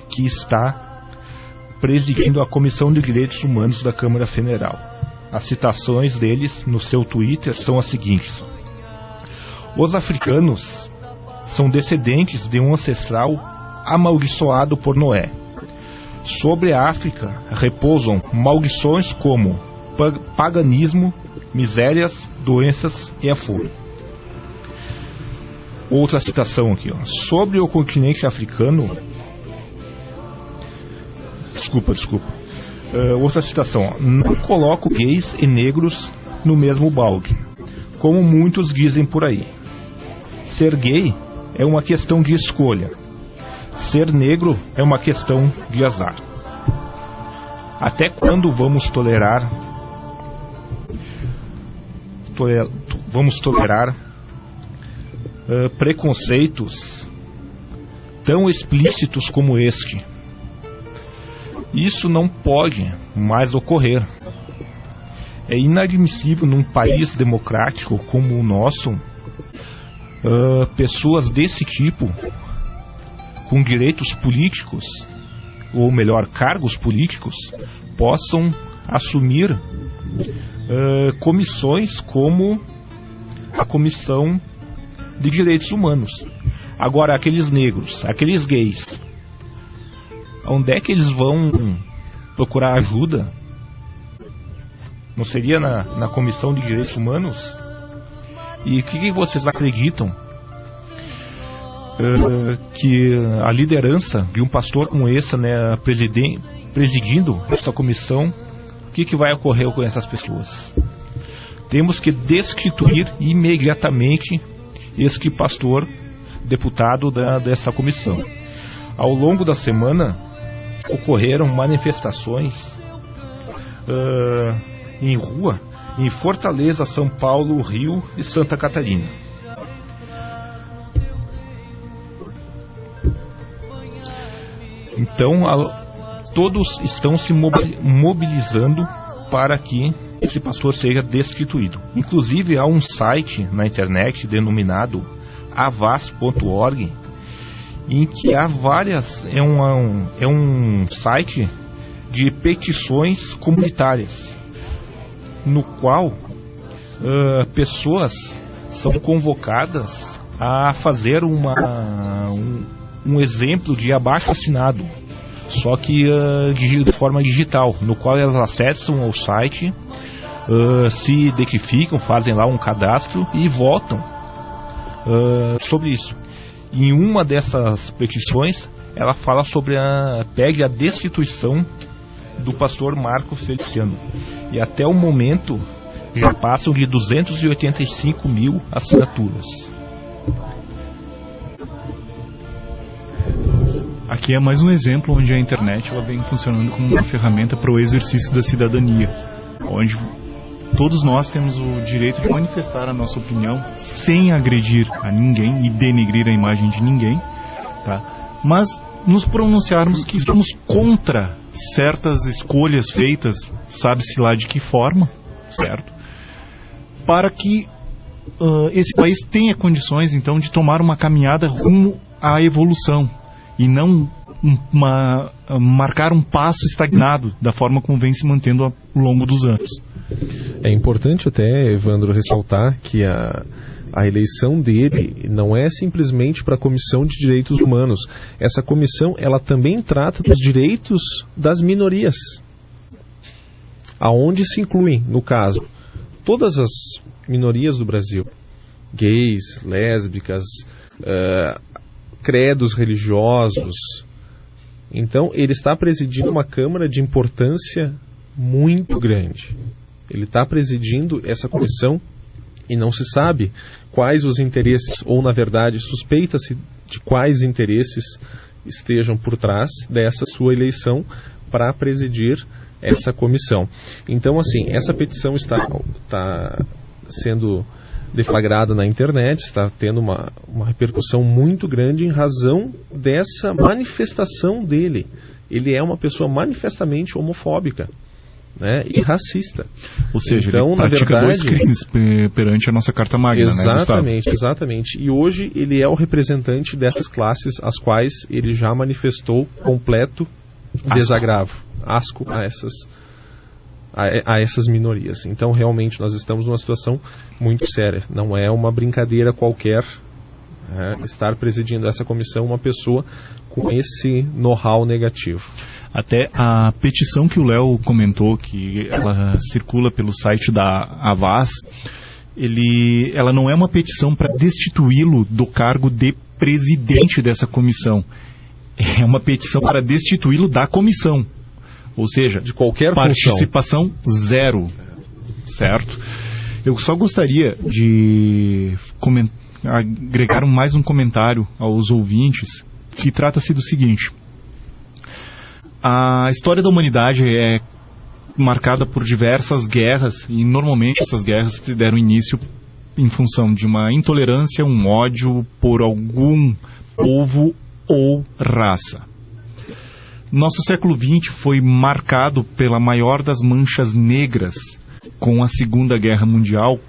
Speaker 7: que está presidindo a Comissão de Direitos Humanos da Câmara Federal. As citações deles no seu Twitter são as seguintes: os africanos são descendentes de um ancestral amaldiçoado por Noé. Sobre a África repousam maldições como paganismo, misérias, doenças e a fome. Outra citação aqui, ó. Sobre o continente africano. Desculpa. Outra citação, ó. Não coloco gays e negros no mesmo balde, como muitos dizem por aí. Ser gay é uma questão de escolha. Ser negro é uma questão de azar. Até quando vamos tolerar preconceitos tão explícitos como este? Isso não pode mais ocorrer. É inadmissível num país democrático como o nosso, pessoas desse tipo, com direitos políticos, ou melhor, cargos políticos, possam assumir comissões como a Comissão de Direitos Humanos. Agora, aqueles negros, aqueles gays, onde é que eles vão procurar ajuda? Não seria na Comissão de Direitos Humanos? E o que vocês acreditam? Que a liderança de um pastor como esse, né, presidindo essa comissão, o que vai ocorrer com essas pessoas? Temos que destituir imediatamente este pastor, deputado dessa comissão. Ao longo da semana ocorreram manifestações em rua em Fortaleza, São Paulo, Rio e Santa Catarina. Então, todos estão se mobilizando para que esse pastor seja destituído. Inclusive, há um site na internet denominado avaz.org, em que há várias... É um site de petições comunitárias, no qual pessoas são convocadas a fazer um exemplo de abaixo-assinado, só que de forma digital, no qual elas acessam ao site, se identificam, fazem lá um cadastro e votam sobre isso. Em uma dessas petições, ela fala sobre pede a destituição do pastor Marco Feliciano. E até o momento já passam de 285 mil assinaturas.
Speaker 6: Aqui é mais um exemplo onde a internet ela vem funcionando como uma ferramenta para o exercício da cidadania, onde todos nós temos o direito de manifestar a nossa opinião sem agredir a ninguém e denegrir a imagem de ninguém, tá? Mas nos pronunciarmos que estamos contra certas escolhas feitas, sabe-se lá de que forma, certo? Para que esse país tenha condições, então, de tomar uma caminhada rumo à evolução e não marcar um passo estagnado da forma como vem se mantendo ao longo dos anos.
Speaker 5: É importante até, Evandro, ressaltar que a eleição dele não é simplesmente para a Comissão de Direitos Humanos. Essa comissão, ela também trata dos direitos das minorias, aonde se incluem, no caso, todas as minorias do Brasil, gays, lésbicas, credos religiosos. Então, ele está presidindo uma Câmara de importância muito grande. Ele está presidindo essa comissão e não se sabe quais os interesses, ou na verdade suspeita-se de quais interesses estejam por trás dessa sua eleição para presidir essa comissão. Então, assim, essa petição está sendo deflagrada na internet, está tendo uma repercussão muito grande em razão dessa manifestação dele. Ele é uma pessoa manifestamente homofóbica, né, e racista.
Speaker 6: Ou seja,
Speaker 5: então,
Speaker 6: ele pratica dois crimes perante a nossa Carta Magna,
Speaker 5: exatamente, né, exatamente. E hoje ele é o representante dessas classes às quais ele já manifestou completo desagravo, asco a essas minorias. Então, realmente, nós estamos numa situação muito séria. Não é uma brincadeira qualquer estar presidindo essa comissão uma pessoa com esse know-how negativo.
Speaker 6: Até a petição que o Léo comentou, que ela circula pelo site da Avaz, ela não é uma petição para destituí-lo do cargo de presidente dessa comissão. É uma petição para destituí-lo da comissão. Ou seja,
Speaker 5: de qualquer
Speaker 6: participação zero, certo? Eu só gostaria de agregar mais um comentário aos ouvintes, que trata-se do seguinte: a história da humanidade é marcada por diversas guerras, e normalmente essas guerras se deram início em função de uma intolerância, um ódio por algum povo ou raça. Nosso século XX foi marcado pela maior das manchas negras, com a Segunda Guerra Mundial,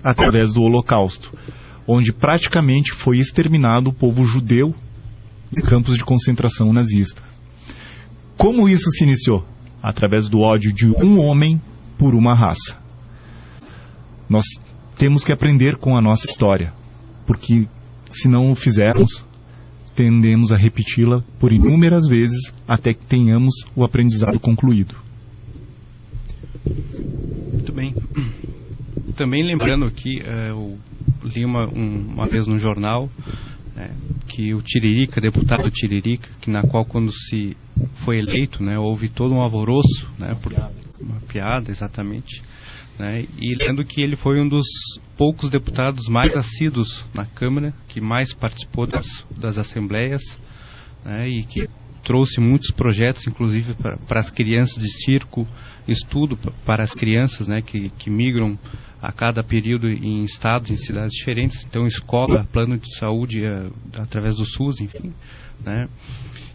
Speaker 6: através do Holocausto, onde praticamente foi exterminado o povo judeu em campos de concentração nazista. Como isso se iniciou? Através do ódio de um homem por uma raça. Nós temos que aprender com a nossa história, porque se não o fizermos, tendemos a repeti-la por inúmeras vezes até que tenhamos o aprendizado concluído.
Speaker 4: Muito bem. Também lembrando que eu li uma vez no jornal, que o Tiririca, deputado Tiririca, na qual quando se foi eleito, houve todo um alvoroço, por uma piada, exatamente, e lendo que ele foi um dos poucos deputados mais assíduos na Câmara, que mais participou das assembleias, e que trouxe muitos projetos, inclusive para as crianças de circo, estudo para as crianças, que migram a cada período em estados, em cidades diferentes. Então, escola, plano de saúde através do SUS, enfim,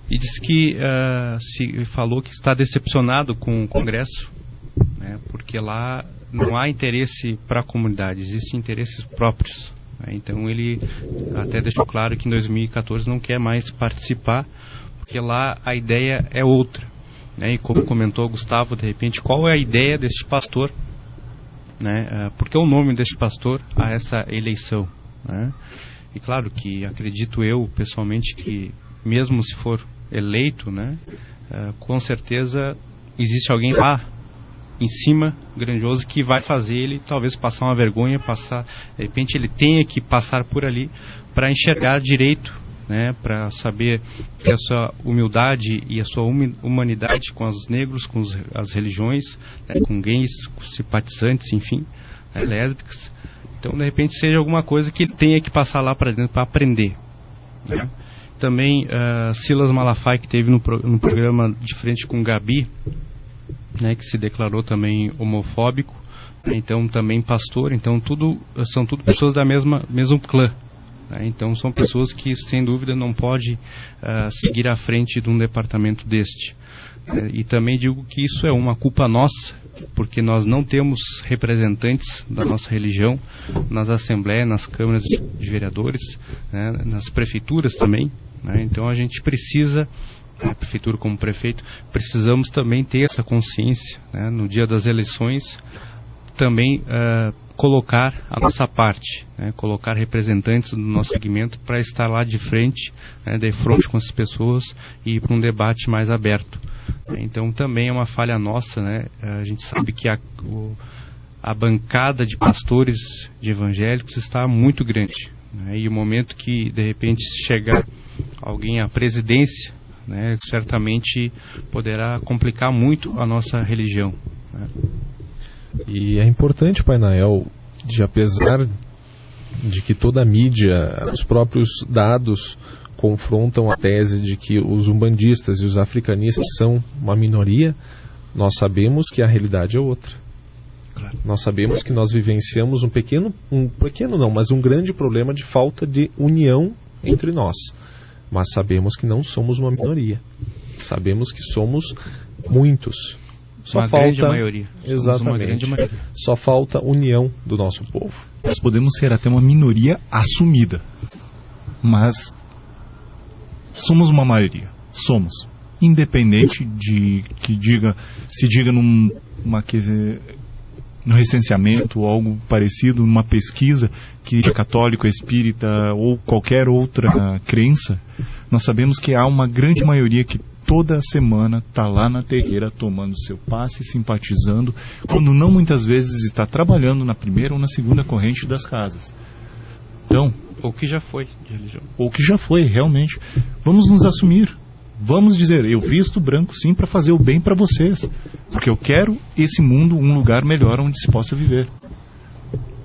Speaker 4: e disse que falou que está decepcionado com o Congresso, porque lá não há interesse para a comunidade, existem interesses próprios. Então, ele até deixou claro que em 2014 não quer mais participar, porque lá a ideia é outra. E como comentou o Gustavo, de repente, qual é a ideia deste pastor? Por que o nome deste pastor a essa eleição? E claro que acredito eu, pessoalmente, que mesmo se for eleito, com certeza existe alguém lá em cima, grandioso, que vai fazer ele talvez passar uma vergonha, de repente ele tenha que passar por ali para enxergar direito, né, para saber que a sua humildade e a sua humanidade com os negros, com as religiões, né, com gays, com simpatizantes, enfim, né, lésbicas. Então, de repente, seja alguma coisa que ele tenha que passar lá para dentro para aprender, né. Também Silas Malafaia, que teve no programa de frente com Gabi, né, que se declarou também homofóbico, né, então também pastor, então são tudo pessoas da mesmo clã. Então são pessoas que sem dúvida não pode seguir à frente de um departamento deste. E também digo que isso é uma culpa nossa, porque nós não temos representantes da nossa religião nas assembleias, nas câmaras de vereadores, né, nas prefeituras também, né. Então a gente precisa, a prefeitura como prefeito, precisamos também ter essa consciência, né, no dia das eleições, também colocar a nossa parte, né, colocar representantes do nosso segmento para estar lá de frente, né, de frente com as pessoas e ir para um debate mais aberto. Então também é uma falha nossa, né, a gente sabe que a bancada de pastores, de evangélicos está muito grande, né, e o momento que de repente chegar alguém à presidência, né, certamente poderá complicar muito a nossa religião, né.
Speaker 5: E é importante, Pai Nael, apesar de que toda a mídia, os próprios dados confrontam a tese de que os umbandistas e os africanistas são uma minoria, nós sabemos que a realidade é outra. Claro. Nós sabemos que nós vivenciamos um grande problema de falta de união entre nós. Mas sabemos que não somos uma minoria. Sabemos que somos muitos.
Speaker 4: Uma grande maioria.
Speaker 5: Exatamente. Uma grande maioria. Só falta união do nosso povo.
Speaker 6: Nós podemos ser até uma minoria assumida, mas somos uma maioria. Somos. Independente de que se diga no recenseamento ou algo parecido, numa pesquisa que é católico, espírita ou qualquer outra crença, nós sabemos que há uma grande maioria que toda semana está lá na terreira tomando seu passe, simpatizando, quando não muitas vezes está trabalhando na primeira ou na segunda corrente das casas. Então,
Speaker 4: ou que já foi de religião.
Speaker 6: Ou que já foi, realmente. Vamos nos assumir. Vamos dizer, eu visto branco sim para fazer o bem para vocês, porque eu quero esse mundo um lugar melhor onde se possa viver.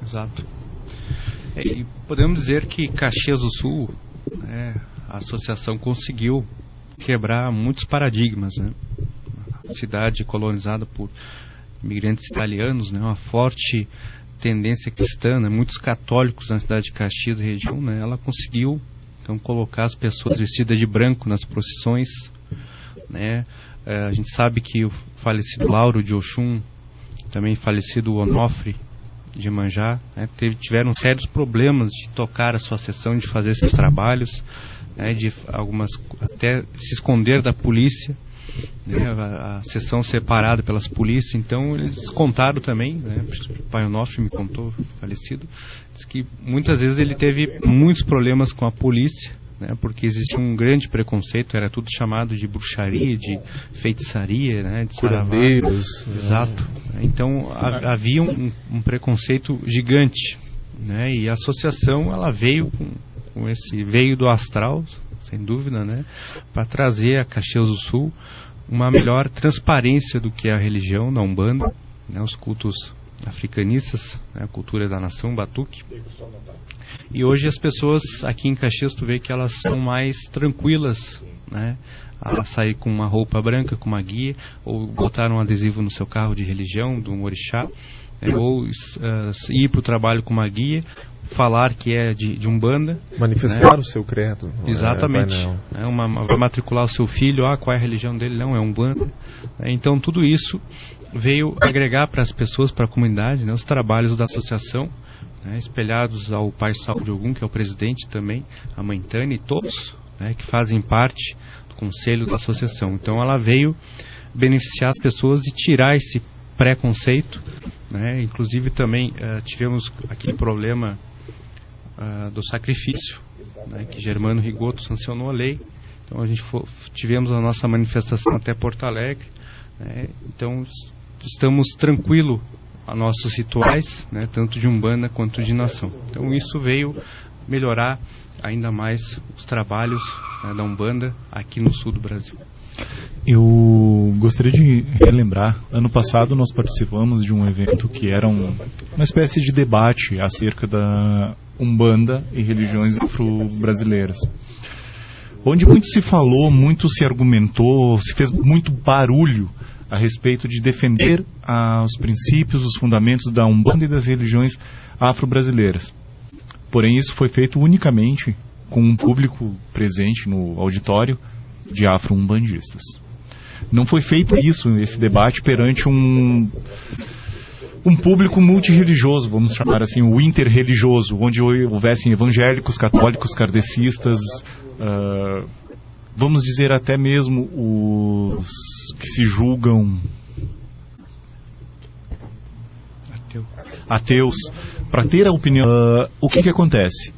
Speaker 4: Exato. E podemos dizer que Caxias do Sul, a associação conseguiu quebrar muitos paradigmas, né? Uma cidade colonizada por imigrantes italianos, né? Uma forte tendência cristã, né? Muitos católicos na cidade de Caxias e região, né? Ela conseguiu então colocar as pessoas vestidas de branco nas procissões, né? A gente sabe que o falecido Lauro de Oxum, também falecido Onofre de Manjá, né? Tiveram sérios problemas de tocar a sua sessão, de fazer esses trabalhos, né? De algumas até se esconder da polícia, né? A sessão separada pelas polícias. Então eles contaram também, né? O pai Onofre me contou, falecido, diz que muitas vezes ele teve muitos problemas com a polícia, né? Porque existia um grande preconceito, era tudo chamado de bruxaria, de feitiçaria, né? De
Speaker 5: curandeiros.
Speaker 4: Exato. Então havia um preconceito gigante, né? E a associação ela veio veio do astral, sem dúvida, né? Para trazer a Caxias do Sul uma melhor transparência do que é a religião da Umbanda, né? Os cultos africanistas, né? A cultura da nação, Batuque. E hoje as pessoas aqui em Caxias, tu vê que elas são mais tranquilas, né? A sair com uma roupa branca, com uma guia, ou botar um adesivo no seu carro de religião, de um orixá, ou ir para o trabalho com uma guia, falar que é de Umbanda,
Speaker 5: manifestar, né? O seu credo.
Speaker 4: Exatamente. Vai matricular o seu filho, qual é a religião dele? Não, é Umbanda. Então tudo isso veio agregar para as pessoas, para a comunidade, né? Os trabalhos da associação, né? Espelhados ao Pai Saulo de Ogum, que é o presidente também, a mãe Tânia e todos, né? Que fazem parte do conselho da associação. Então ela veio beneficiar as pessoas e tirar esse preconceito, né? Inclusive também tivemos aquele problema do sacrifício, né? Que Germano Rigoto sancionou a lei. Então a gente tivemos a nossa manifestação até Porto Alegre, né? Então estamos tranquilos a nossos rituais, né, tanto de Umbanda quanto de nação. Então isso veio melhorar ainda mais os trabalhos, né, da Umbanda aqui no sul do Brasil.
Speaker 6: Eu gostaria de relembrar, ano passado nós participamos de um evento que era uma espécie de debate acerca da Umbanda e religiões afro-brasileiras, onde muito se falou, muito se argumentou, se fez muito barulho a respeito de defender os princípios, os fundamentos da Umbanda e das religiões afro-brasileiras. Porém, isso foi feito unicamente com um público presente no auditório de afro-umbandistas. Não foi feito esse debate perante um público multirreligioso, vamos chamar assim, o interreligioso, onde houvessem evangélicos, católicos, kardecistas, vamos dizer até mesmo os que se julgam ateus, para ter a opinião. O que acontece?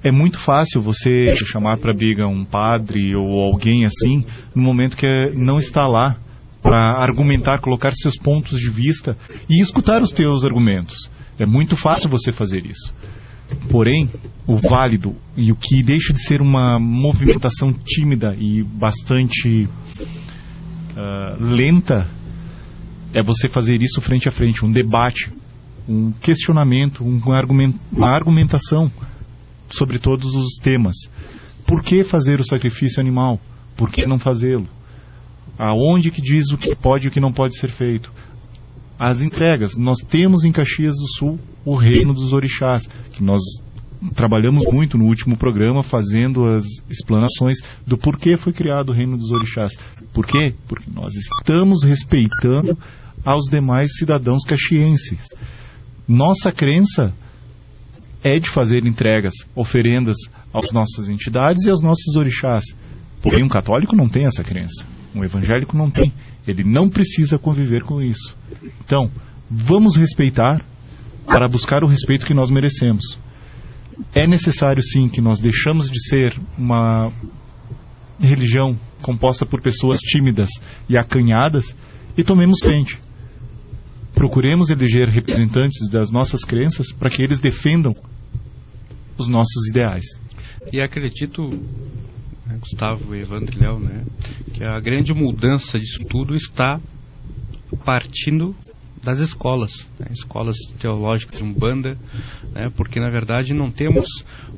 Speaker 6: É muito fácil você chamar para briga um padre ou alguém assim, no momento que não está lá para argumentar, colocar seus pontos de vista e escutar os teus argumentos. É muito fácil você fazer isso. Porém, o válido e o que deixa de ser uma movimentação tímida e bastante lenta é você fazer isso frente a frente, um debate, um questionamento, uma argumentação sobre todos os temas. Por que fazer o sacrifício animal? Por que não fazê-lo? Aonde que diz o que pode e o que não pode ser feito? As entregas. Nós temos em Caxias do Sul o Reino dos Orixás, que nós trabalhamos muito no último programa fazendo as explanações do porquê foi criado o Reino dos Orixás. Por quê? Porque nós estamos respeitando aos demais cidadãos caxienses. Nossa crença é de fazer entregas, oferendas às nossas entidades e aos nossos orixás. Porém, um católico não tem essa crença. Um evangélico não tem. Ele não precisa conviver com isso. Então, vamos respeitar para buscar o respeito que nós merecemos. É necessário, sim, que nós deixamos de ser uma religião composta por pessoas tímidas e acanhadas e tomemos frente. Procuremos eleger representantes das nossas crenças para que eles defendam os nossos ideais.
Speaker 4: E acredito, Gustavo, Evandro e Léo, né, que a grande mudança disso tudo está partindo das escolas, né, escolas teológicas de Umbanda, né, porque na verdade não temos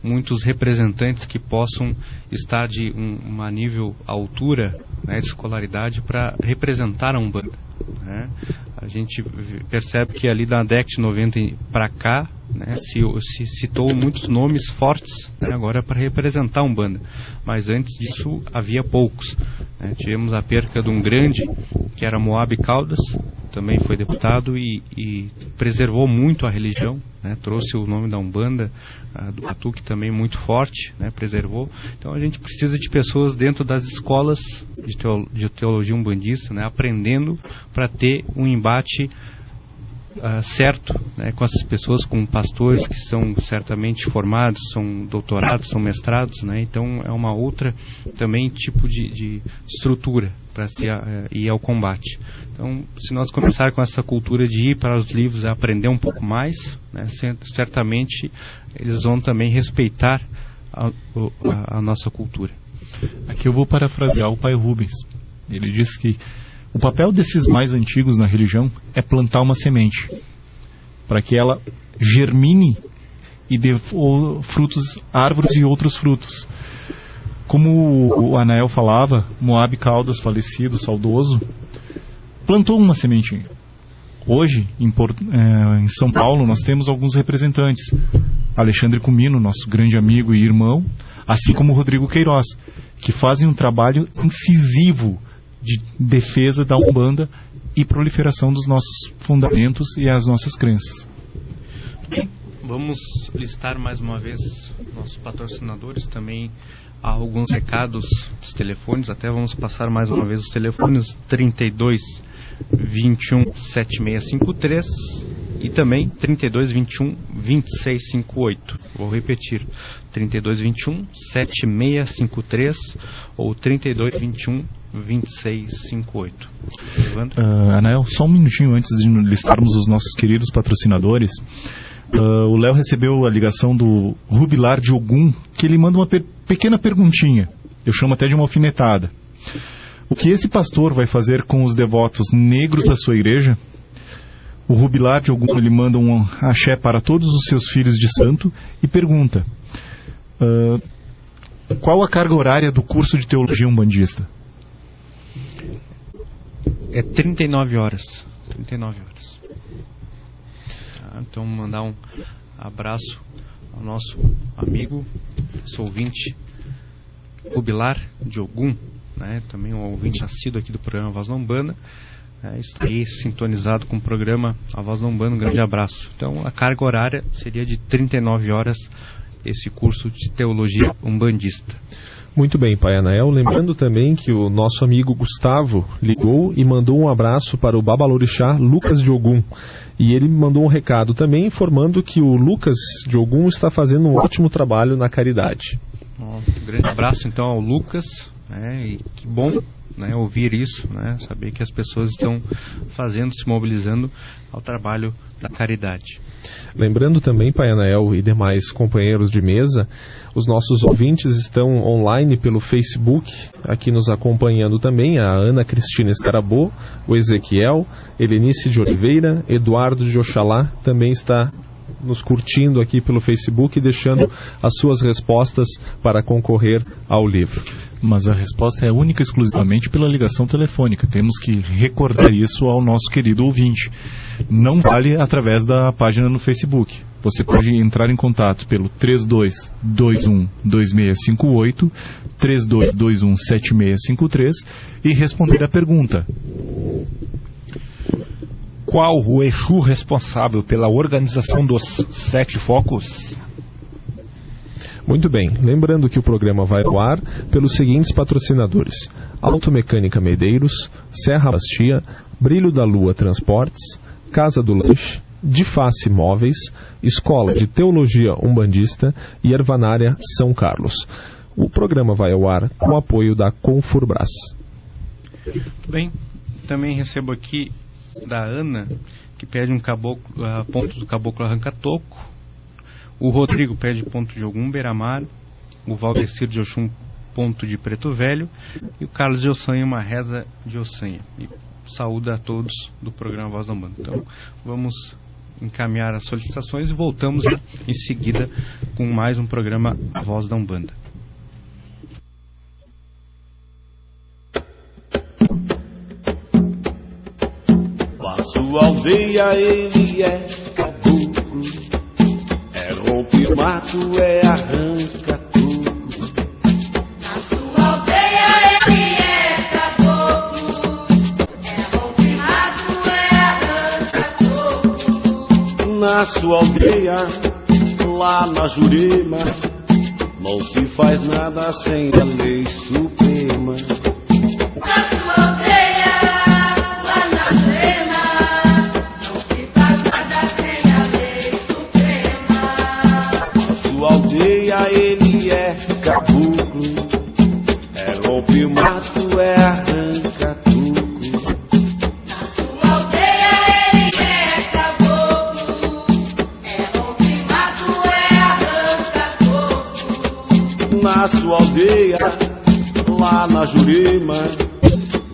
Speaker 4: muitos representantes que possam estar de uma nível altura, né, de escolaridade para representar a Umbanda, né. A gente percebe que ali da década de 90 para cá, né, se citou muitos nomes fortes, né, agora para representar a Umbanda, mas antes disso havia poucos, né. Tivemos a perca de um grande que era Moab Caldas, também foi deputado e preservou muito a religião, né, trouxe o nome da Umbanda, do Batuque também muito forte, né, preservou. Então a gente precisa de pessoas dentro das escolas de teologia umbandista, né, aprendendo para ter um embate certo, né, com essas pessoas, com pastores que são certamente formados, são doutorados, são mestrados, né, então é uma outra também tipo de estrutura para ir ao combate. Então, se nós começar com essa cultura de ir para os livros e aprender um pouco mais, né, certamente eles vão também respeitar a nossa cultura.
Speaker 6: Aqui eu vou parafrasear o pai Rubens. Ele diz que o papel desses mais antigos na religião é plantar uma semente, para que ela germine e dê frutos, árvores e outros frutos. Como o Anael falava, Moab Caldas, falecido, saudoso, plantou uma sementinha. Hoje, em São Paulo, nós temos alguns representantes. Alexandre Cumino, nosso grande amigo e irmão, assim como Rodrigo Queiroz, que fazem um trabalho incisivo de defesa da Umbanda e proliferação dos nossos fundamentos e as nossas crenças.
Speaker 4: Vamos listar mais uma vez nossos patrocinadores, também há alguns recados dos telefones, até vamos passar mais uma vez os telefones, 32 21 7653 e também 3221 2658. Vou repetir, 3221 7653 ou 3221 2658.
Speaker 6: Anael, só um minutinho antes de listarmos os nossos queridos patrocinadores. O Léo recebeu a ligação do Rubilar de Ogum, que ele manda uma pequena perguntinha. Eu chamo até de uma alfinetada. O que esse pastor vai fazer com os devotos negros da sua igreja? O Rubilar de Ogum, ele manda um axé para todos os seus filhos de santo e pergunta: qual a carga horária do curso de teologia umbandista?
Speaker 4: É 39 horas. 39 horas. Então, mandar um abraço ao nosso amigo, nosso ouvinte, Rubilar de Ogum, né? Também um ouvinte assíduo aqui do programa Voz da Umbanda, está aí sintonizado com o programa A Voz da Umbanda. Um grande abraço. Então, a carga horária seria de 39 horas, esse curso de teologia umbandista.
Speaker 5: Muito bem, Pai Anael. Lembrando também que o nosso amigo Gustavo ligou e mandou um abraço para o Babalorixá Lucas de Ogum. E ele mandou um recado também informando que o Lucas de Ogum está fazendo um ótimo trabalho na caridade.
Speaker 4: Um grande abraço então ao Lucas, e que bom, ouvir isso, saber que as pessoas estão fazendo, se mobilizando ao trabalho da caridade.
Speaker 5: Lembrando também, Pai Anael e demais companheiros de mesa, os nossos ouvintes estão online pelo Facebook, aqui nos acompanhando também, a Ana Cristina Escarabô, o Ezequiel, Helenice de Oliveira, Eduardo de Oxalá também está nos curtindo aqui pelo Facebook e deixando as suas respostas para concorrer ao livro.
Speaker 6: Mas a resposta é única e exclusivamente pela ligação telefônica. Temos que recordar isso ao nosso querido ouvinte. Não vale através da página no Facebook. Você pode entrar em contato pelo 3221-2658, 3221-7653 e responder a pergunta:
Speaker 7: qual o Exu responsável pela organização dos 7 focos?
Speaker 5: Muito bem, lembrando que o programa vai ao ar pelos seguintes patrocinadores: Automecânica Medeiros, Serra Bastia, Brilho da Lua Transportes, Casa do Lanche, De Face Móveis, Escola de Teologia Umbandista e Ervanária São Carlos. O programa vai ao ar com o apoio da Confurbras.
Speaker 4: Muito bem, também recebo aqui da Ana, que pede um ponto do Caboclo Arranca-Toco. O Rodrigo pede ponto de Ogum Beira-Mar. O Valdecir de Oxum, ponto de Preto Velho. E o Carlos de Ossanha, uma reza de Ossanha. E saúda a todos do programa Voz da Umbanda. Então, vamos encaminhar as solicitações e voltamos em seguida com mais um programa Voz da Umbanda.
Speaker 8: A sua aldeia ele é caboclo, é rompe mato, é arranca tudo.
Speaker 2: Na sua aldeia ele é caboclo, é rompe mato, é arranca tudo.
Speaker 8: Na sua aldeia, lá na Jurema, não se faz nada sem a lei suprema.
Speaker 2: Na sua aldeia, lá na Jurema, não se faz nada sem a lei suprema.
Speaker 8: Na sua aldeia ele é caboclo, é rompe mato, é arranca tudo.
Speaker 2: Na sua aldeia ele é caboclo, é rompe mato, é arranca tudo.
Speaker 8: Na sua aldeia, lá na Jurema,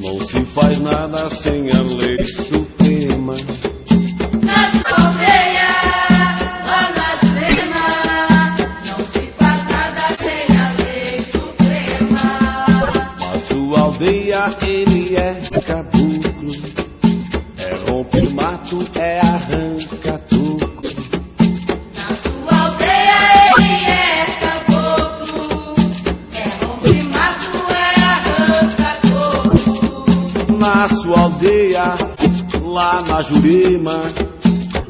Speaker 8: não se faz nada sem a lei suprema.
Speaker 2: Na sua aldeia, lá na Jurema, não se faz nada sem a lei suprema.
Speaker 8: Na sua aldeia ele é caboclo, é rompe mato, é arranca tudo.
Speaker 2: Na sua aldeia ele é caboclo, é rompe mato, é arranca tudo.
Speaker 8: Na sua aldeia, lá na Jurema,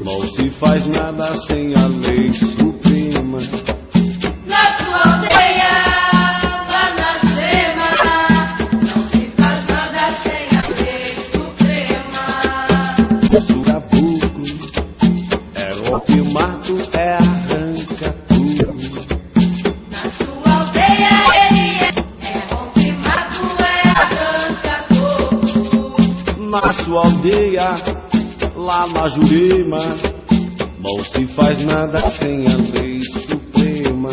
Speaker 8: não se faz nada sem a lei suprema.
Speaker 2: Na sua aldeia, lá na Jurema, não se faz nada sem a lei suprema.
Speaker 8: O caboclo na sua aldeia, lá na Jurema, não se faz nada sem a lei suprema.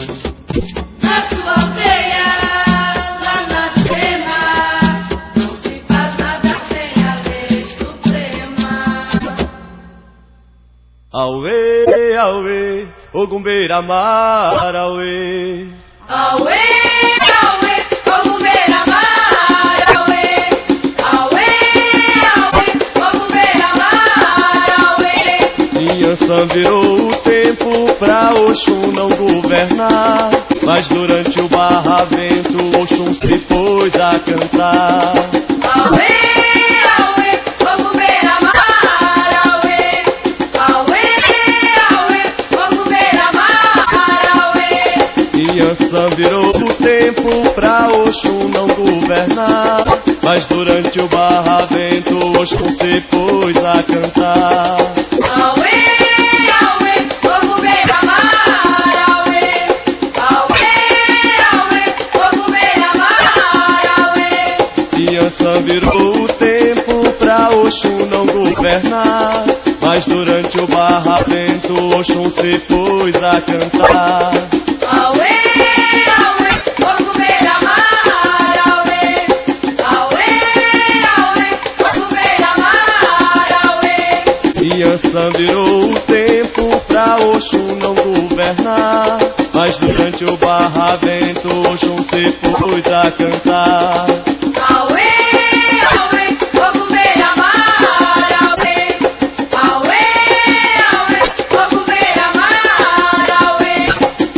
Speaker 9: Na sua aldeia, lá na Jurema, não se faz nada sem a lei suprema.
Speaker 3: Auê, auê, Ogumbeira Mar, auê.
Speaker 9: Auê, auê, Ogumbeira Mar, auê. Auê, auê, Ogumbeira Mar, auê.
Speaker 3: Inhansã virou o tempo pra Oxum não governar, mas durante o barravento Oxum se pôs a cantar.
Speaker 9: Auê, auê, Ogumbeira Mar, auê. Auê, auê, Ogumbeira Mar, auê.
Speaker 3: Inhansã virou o tempo pra Oxum não governar, mas durante o barravento Oxum se pôs a cantar.
Speaker 9: Auê, auê, Ogumbeira Mar, auê. Auê, auê, Ogumbeira Mar, auê.
Speaker 3: Inhansã virou o tempo pra Oxum não governar, mas durante o barravento Oxum se pôs a cantar.
Speaker 9: Auê, auê, Ogumbeira Mar, auê. Auê, auê, Ogumbeira Mar, auê.
Speaker 3: Inhansã virou o tempo pra Oxum não governar, mas durante o barravento Oxum se pôs a cantar.
Speaker 9: Auê, auê, Ogumbeira Mar, auê. Auê, auê, Ogumbeira Mar, auê.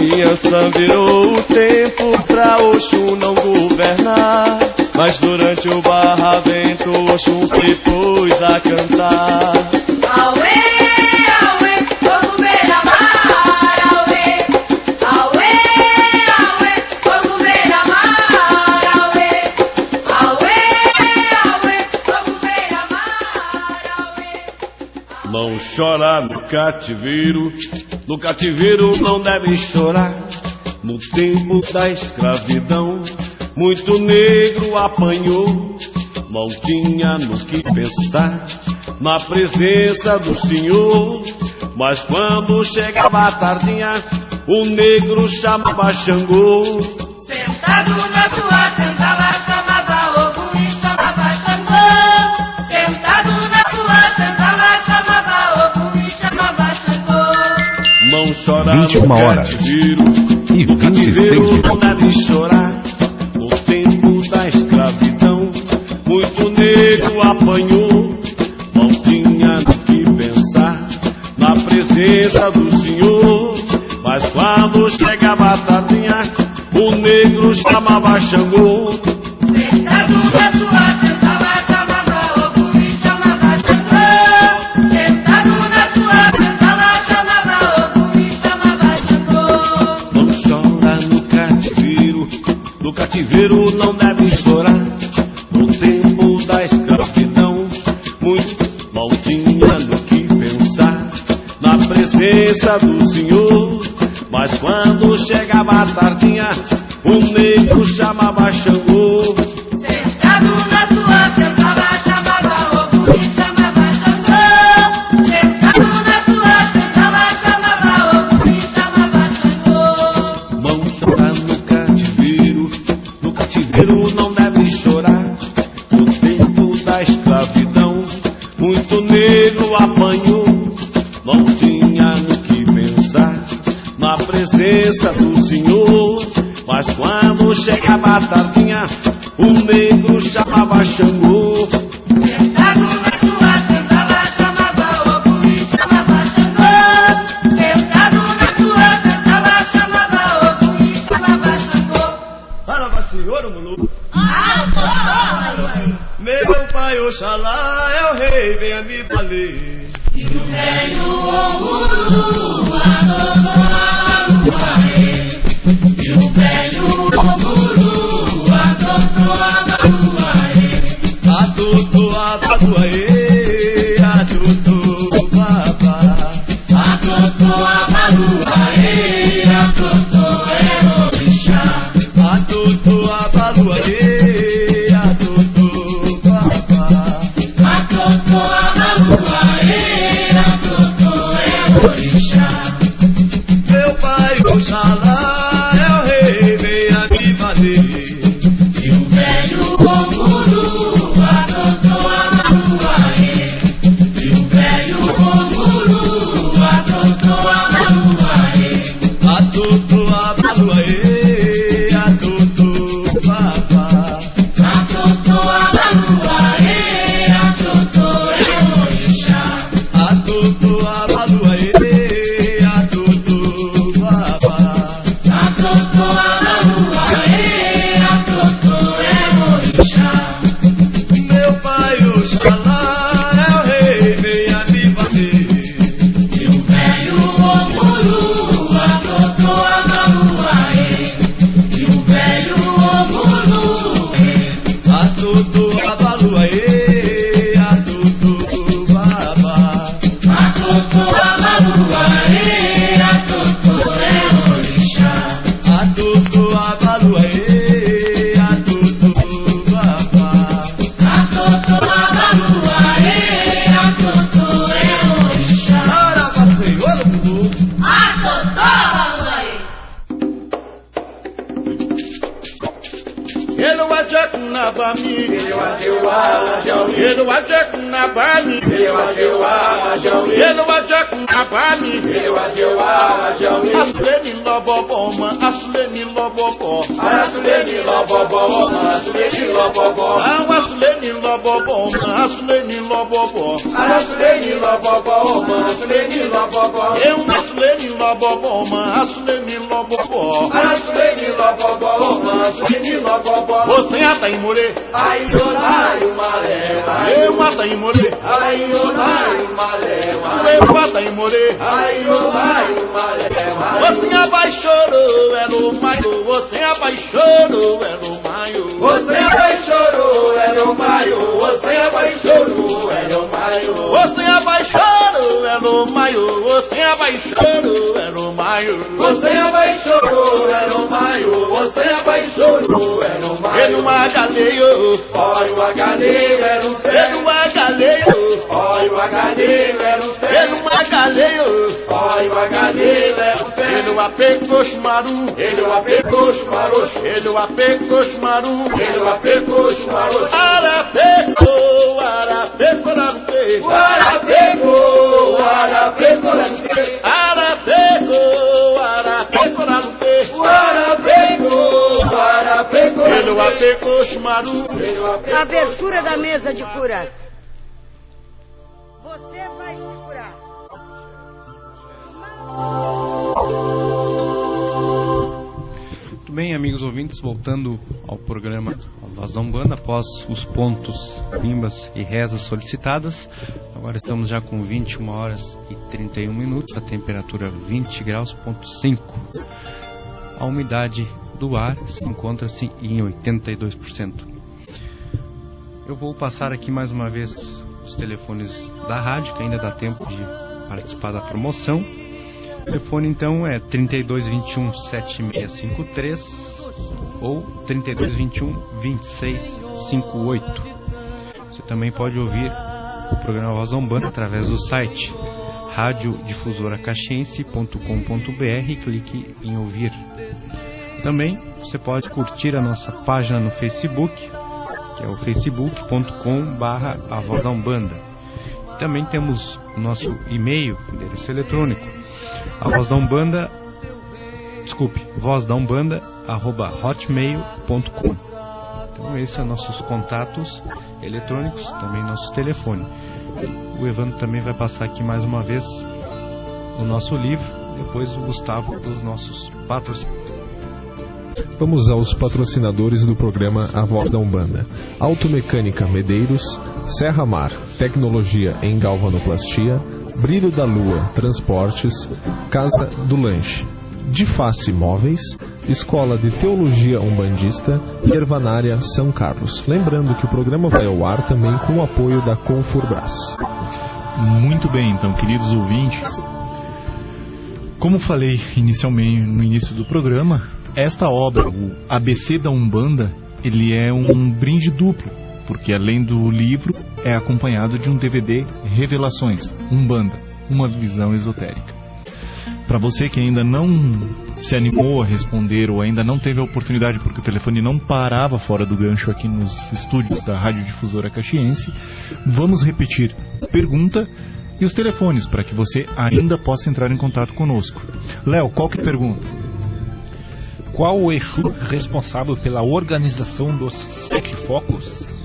Speaker 3: Inhansã virou o tempo pra Oxum não governar, mas durante o barravento Oxum se pôs a cantar.
Speaker 9: Auê, auê, Ogumbeira Mar, auê. Auê, auê, Ogumbeira Mar, auê. Auê, auê, Ogumbeira Mar, auê.
Speaker 8: Não chora no cativeiro não deve chorar. No tempo da escravidão, muito negro apanhou, não tinha no que pensar na presença do Senhor. Mas quando chegava a tardinha, o negro chamava Xangô.
Speaker 9: Sentado na sua senzala, chamava Ogum e chamava Xangô. Sentado na sua senzala, chamava Ogum e chamava Xangô.
Speaker 8: Não chora
Speaker 1: 21
Speaker 8: no
Speaker 1: horas
Speaker 8: cativeiro,
Speaker 1: e
Speaker 8: no
Speaker 1: 26
Speaker 8: cativeiro não
Speaker 1: minutos.
Speaker 8: deve chorar. No tempo da escravidão, muito negro apanhou, não tinha no que pensar na presença do Senhor. Mas quando chegava a tardinha, o negro chamava Xangô.
Speaker 9: Sentado na sua senzala, chamava Ogum e chamava Xangô. Sentado na sua senzala, chamava Ogum e chamava Xangô.
Speaker 8: Não chora no cativeiro não deve chorar. No tempo da escravidão, muito não tinha no que pensar na presença do Senhor. Mas quando chegava a tardinha, o negro chamava Xangô.
Speaker 9: Sentado na sua senzala, chamava Ogum e chamava Xangô. Sentado na sua senzala, chamava Ogum e chamava Xangô.
Speaker 8: Não chora no cativeiro não deve chorar. No tempo da escravidão, muito negro apanhou, não tinha no que pensar na presença do Senhor. Mas quando chegava a tardinha, o negro chamava Xangô.
Speaker 9: Sentado na sua senzala, chamava Ogum e chamava Xangô. Sentado na sua senzala, chamava Ogum e chamava Xangô.
Speaker 3: Fala, senhor Mulu. Meu pai Oxalá é o rei, venha me valer.
Speaker 9: E o velho Oguru, adotou a Maruaê. E o velho Oguru, adotou a Maruaê.
Speaker 3: Atutu abaduaê, atutu babá.
Speaker 9: Adotou a Maruaê, adotou é orixá.
Speaker 3: Atutu abaduaê, atutu babá.
Speaker 9: Adotou
Speaker 10: Ele o ajeco na bani. Ele o ajeco a jão. Ele o ajeco na bani. Ele o ajeco a jão. Asuleni lobobó, man. Asuleni lobobó. Asuleni lobobó, man. Asuleni lobobó. Asuleni lobobó, man. Asuleni lobobó. Asuleni lobobó, man. Asuleni lobobó. Eu asuleni lobobó, man. Asuleni lobobó. Asuleni lobobó, man. Asuleni lobobó. Você ata em more. Ai, eu malé. Eu mata em more. Ai, eu malé. Eu mata em more. Ai, eu malé. Você abaixou, é no maio. Você abaixou, é no maio. Você abaixou, é no maio. Você abaixou, é no maio. Você abaixou, é no maio. Você abaixou, é no maio. Você abaixou, é no maio. Você abaixou, é no maio. É no agaleio. Olha o agaleio, é no céu. É no agaleio. Olha o agaleio, é no céu. É no agaleio. Olha o agaleio, é no céu. Ele o apegou chumaru. Ele o apegou chumaru. Ele o apegou chumaru. Ele o apegou chumaru. Arapegou, arapegou na nuvem. Arapegou, arapegou na nuvem. Arapegou, arapegou na nuvem. Arapegou, arapegou. Ele o apegou chumaru.
Speaker 2: Abertura da mesa de cura. Você vai se curar.
Speaker 4: Muito bem, amigos ouvintes, voltando ao programa A Voz da Umbanda, após os pontos, rimbas e rezas solicitadas. Agora estamos já com 21 horas e 31 minutos, a temperatura 20 graus, ponto 5. A umidade do ar se encontra-se em 82%. Eu vou passar aqui mais uma vez os telefones da rádio, que ainda dá tempo de participar da promoção. O telefone então é 3221 7653 ou 3221 2658. Você também pode ouvir o programa Voz da Umbanda através do site radiodifusoracaxiense.com.br e clique em ouvir. Também você pode curtir a nossa página no Facebook, que é o facebook.com/A Voz da Umbanda. Também temos o nosso e-mail, endereço eletrônico, vozdaumbanda@hotmail.com. Então esses são nossos contatos eletrônicos, também nosso telefone. O Evandro também vai passar aqui mais uma vez o nosso livro, depois o Gustavo dos nossos patrocinadores.
Speaker 5: Vamos aos patrocinadores do programa A Voz da Umbanda. Automecânica Medeiros, Serra Mar, tecnologia em galvanoplastia, Brilho da Lua, transportes, Casa do Lanche, De Face Móveis, Escola de Teologia Umbandista e Ervanária São Carlos. Lembrando que o programa vai ao ar também com o apoio da Confurbras.
Speaker 6: Muito bem, então, queridos ouvintes, como falei inicialmente no início do programa, esta obra, o ABC da Umbanda, ele é um brinde duplo, porque além do livro é acompanhado de um DVD Revelações, Umbanda, uma visão esotérica. Para você que ainda não se animou a responder ou ainda não teve a oportunidade porque o telefone não parava fora do gancho aqui nos estúdios da Rádio Difusora Caxiense, vamos repetir a pergunta e os telefones para que você ainda possa entrar em contato conosco. Léo, qual que é a pergunta?
Speaker 7: Qual o Exu responsável pela organização dos 7 focos?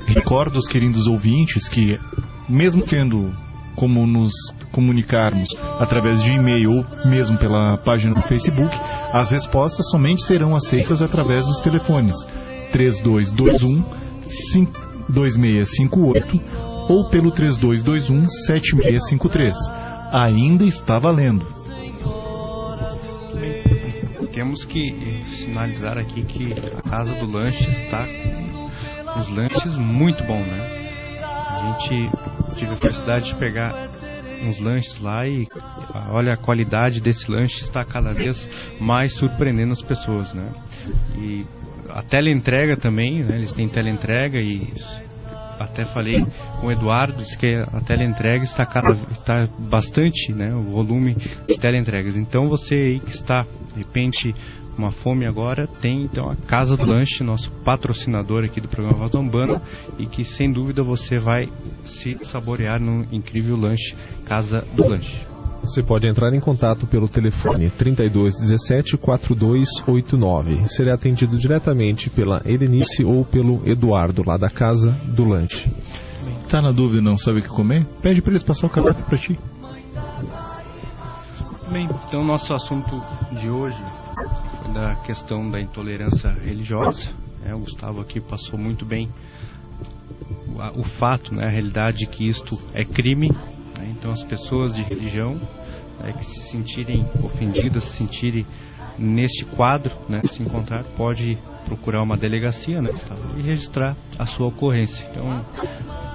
Speaker 6: Recordo aos queridos ouvintes que, mesmo tendo como nos comunicarmos através de e-mail ou mesmo pela página do Facebook, as respostas somente serão aceitas através dos telefones 3221 2658 ou pelo 3221 7653. Ainda está valendo.
Speaker 4: Temos que sinalizar aqui que a Casa do Lanche está com os lanches muito bons, né? A gente tive a felicidade de pegar uns lanches lá e olha, a qualidade desse lanche está cada vez mais surpreendendo as pessoas, né? E a teleentrega também, né? Eles têm teleentrega e até falei com o Eduardo, disse que a teleentrega está bastante, né, o volume de teleentregas. Então você aí que está, de repente, com uma fome agora, tem então a Casa do Lanche, nosso patrocinador aqui do programa Voz da Umbanda, e que sem dúvida você vai se saborear num incrível lanche, Casa do Lanche.
Speaker 5: Você pode entrar em contato pelo telefone 3217-4289. Será atendido diretamente pela Helenice ou pelo Eduardo, lá da Casa do Lanche.
Speaker 6: Tá na dúvida, não sabe o que comer? Pede para eles passar o cardápio para ti.
Speaker 4: Bem, então nosso assunto de hoje foi da questão da intolerância religiosa. O Gustavo aqui passou muito bem o fato, né, a realidade que isto é crime. Então as pessoas de religião que se sentirem ofendidas, se sentirem neste quadro, né, se encontrar, pode procurar uma delegacia, né, e registrar a sua ocorrência. Então,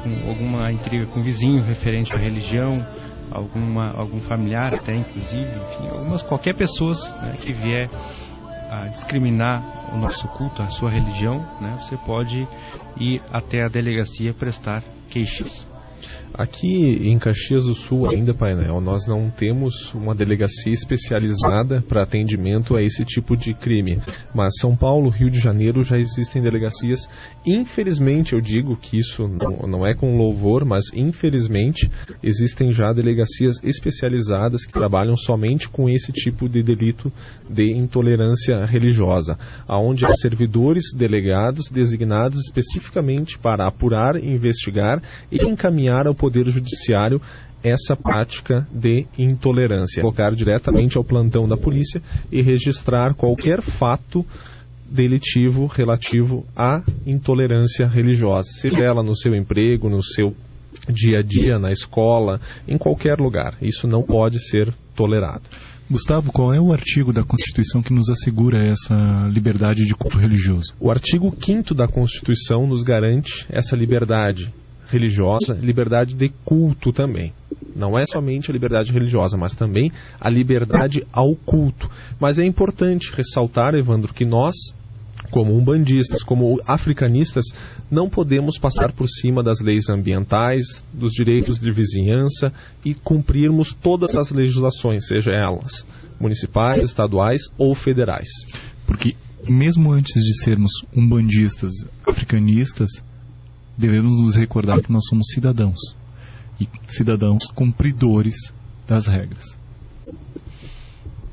Speaker 4: com alguma intriga com o vizinho referente à religião, algum familiar até inclusive, enfim, qualquer pessoa, né, que vier a discriminar o nosso culto, a sua religião, né, você pode ir até a delegacia prestar queixas.
Speaker 5: Aqui em Caxias do Sul ainda, painel, nós não temos uma delegacia especializada para atendimento a esse tipo de crime. Mas São Paulo, Rio de Janeiro já existem delegacias. Infelizmente, eu digo que isso não é com louvor, mas infelizmente existem já delegacias especializadas que trabalham somente com esse tipo de delito de intolerância religiosa, onde há servidores delegados designados especificamente para apurar, investigar e encaminhar ao Poder Judiciário essa prática de intolerância. Colocar diretamente ao plantão da polícia e registrar qualquer fato delitivo relativo à intolerância religiosa, seja ela no seu emprego, no seu dia a dia, na escola, em qualquer lugar. Isso não pode ser tolerado.
Speaker 6: Gustavo, qual é o artigo da Constituição que nos assegura essa liberdade de culto religioso?
Speaker 5: O artigo 5º da Constituição nos garante essa liberdade religiosa, liberdade de culto também. Não é somente a liberdade religiosa, mas também a liberdade ao culto. Mas é importante ressaltar, Evandro, que nós, como umbandistas, como africanistas, não podemos passar por cima das leis ambientais, dos direitos de vizinhança e cumprirmos todas as legislações, seja elas municipais, estaduais ou federais.
Speaker 6: Porque mesmo antes de sermos umbandistas, africanistas, devemos nos recordar que nós somos cidadãos, e cidadãos cumpridores das regras.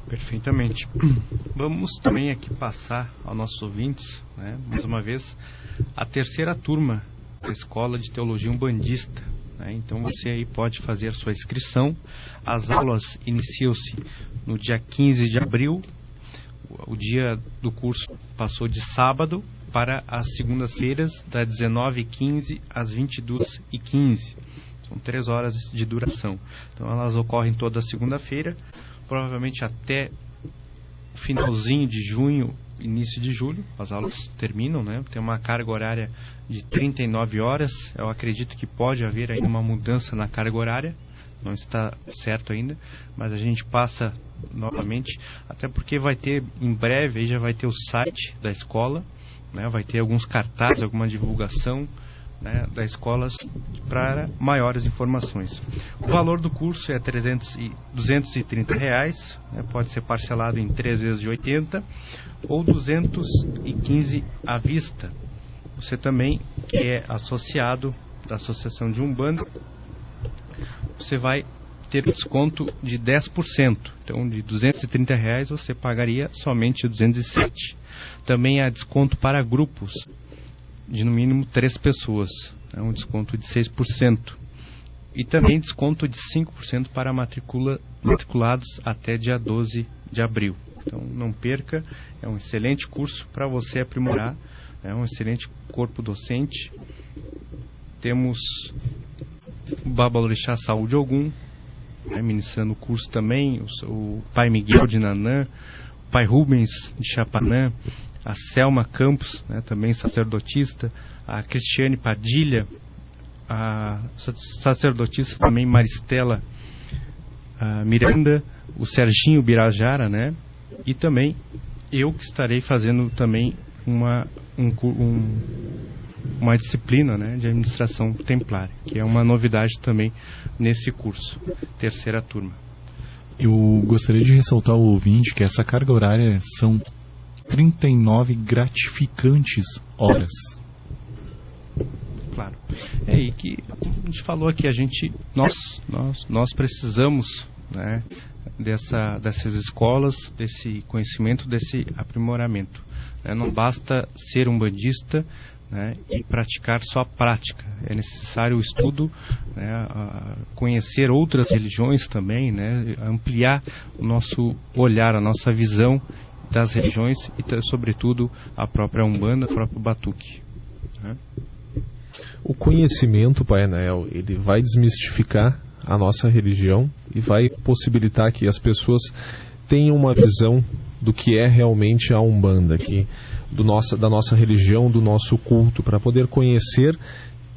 Speaker 4: Perfeitamente. Vamos também aqui passar aos nossos ouvintes, né, mais uma vez, a terceira turma da Escola de Teologia Umbandista. Né? Então você aí pode fazer sua inscrição. As aulas iniciam-se no dia 15 de abril. O dia do curso passou de sábado para as segundas-feiras, das 19h15 às 22h15. São 3 horas de duração. Então elas ocorrem toda segunda-feira, provavelmente até finalzinho de junho, início de julho. As aulas terminam, né? Tem uma carga horária de 39 horas. Eu acredito que pode haver ainda uma mudança na carga horária. Não está certo ainda, mas a gente passa novamente, até porque vai ter, em breve, aí já vai ter o site da escola, né, vai ter alguns cartazes, alguma divulgação, né, da escola para maiores informações. O valor do curso é R$230, né, pode ser parcelado em 3 vezes de 80 ou 215 à vista. Você também, que é associado da Associação de Umbanda, você vai ter um desconto de 10%. Então, de R$230 você pagaria somente 207. Também há desconto para grupos de no mínimo 3 pessoas. É um desconto de 6%. E também desconto de 5% para matriculados até dia 12 de abril. Então, não perca. É um excelente curso para você aprimorar. É um excelente corpo docente. Temos o Babalorixá Saúde Ogum, né, ministrando o curso também, o Pai Miguel de Nanã, o Pai Rubens de Chapanã, a Selma Campos, né, também sacerdotista, a Cristiane Padilha, a sacerdotista também Maristela Miranda, o Serginho Birajara, né, e também eu que estarei fazendo também uma disciplina, né, de administração templária, que é uma novidade também nesse curso, terceira turma.
Speaker 6: Eu gostaria de ressaltar ao ouvinte que essa carga horária são 39 gratificantes horas.
Speaker 4: Claro. E que a gente falou aqui, nós precisamos, né, dessas escolas, desse conhecimento, desse aprimoramento. Não basta ser um bandista, né, e praticar só a prática. É necessário o estudo, né, conhecer outras religiões também, né, ampliar o nosso olhar, a nossa visão das religiões e, sobretudo, a própria Umbanda, o próprio Batuque. Né?
Speaker 5: O conhecimento, Pai Anael, ele vai desmistificar a nossa religião e vai possibilitar que as pessoas tenham uma visão do que é realmente a Umbanda, da nossa religião, do nosso culto, para poder conhecer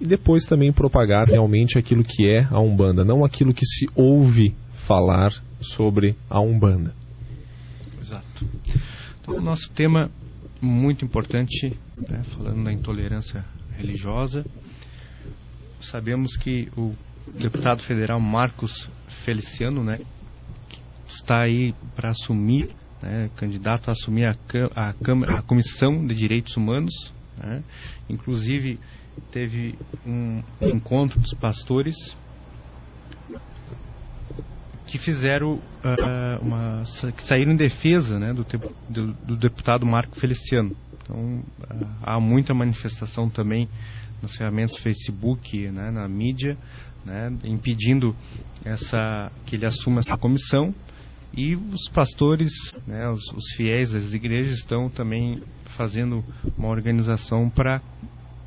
Speaker 5: e depois também propagar realmente aquilo que é a Umbanda, não aquilo que se ouve falar sobre a Umbanda.
Speaker 4: Exato. Então, o nosso tema muito importante, né, falando da intolerância religiosa, sabemos que o deputado federal Marcos Feliciano, né, está aí para assumir, né, candidato a assumir a Comissão de Direitos Humanos, né, inclusive teve um encontro dos pastores que fizeram que saíram em defesa, né, do deputado Marco Feliciano. Então há muita manifestação também nas ferramentas Facebook, né, na mídia, né, impedindo que ele assuma essa comissão, e os pastores, né, os fiéis das igrejas estão também fazendo uma organização para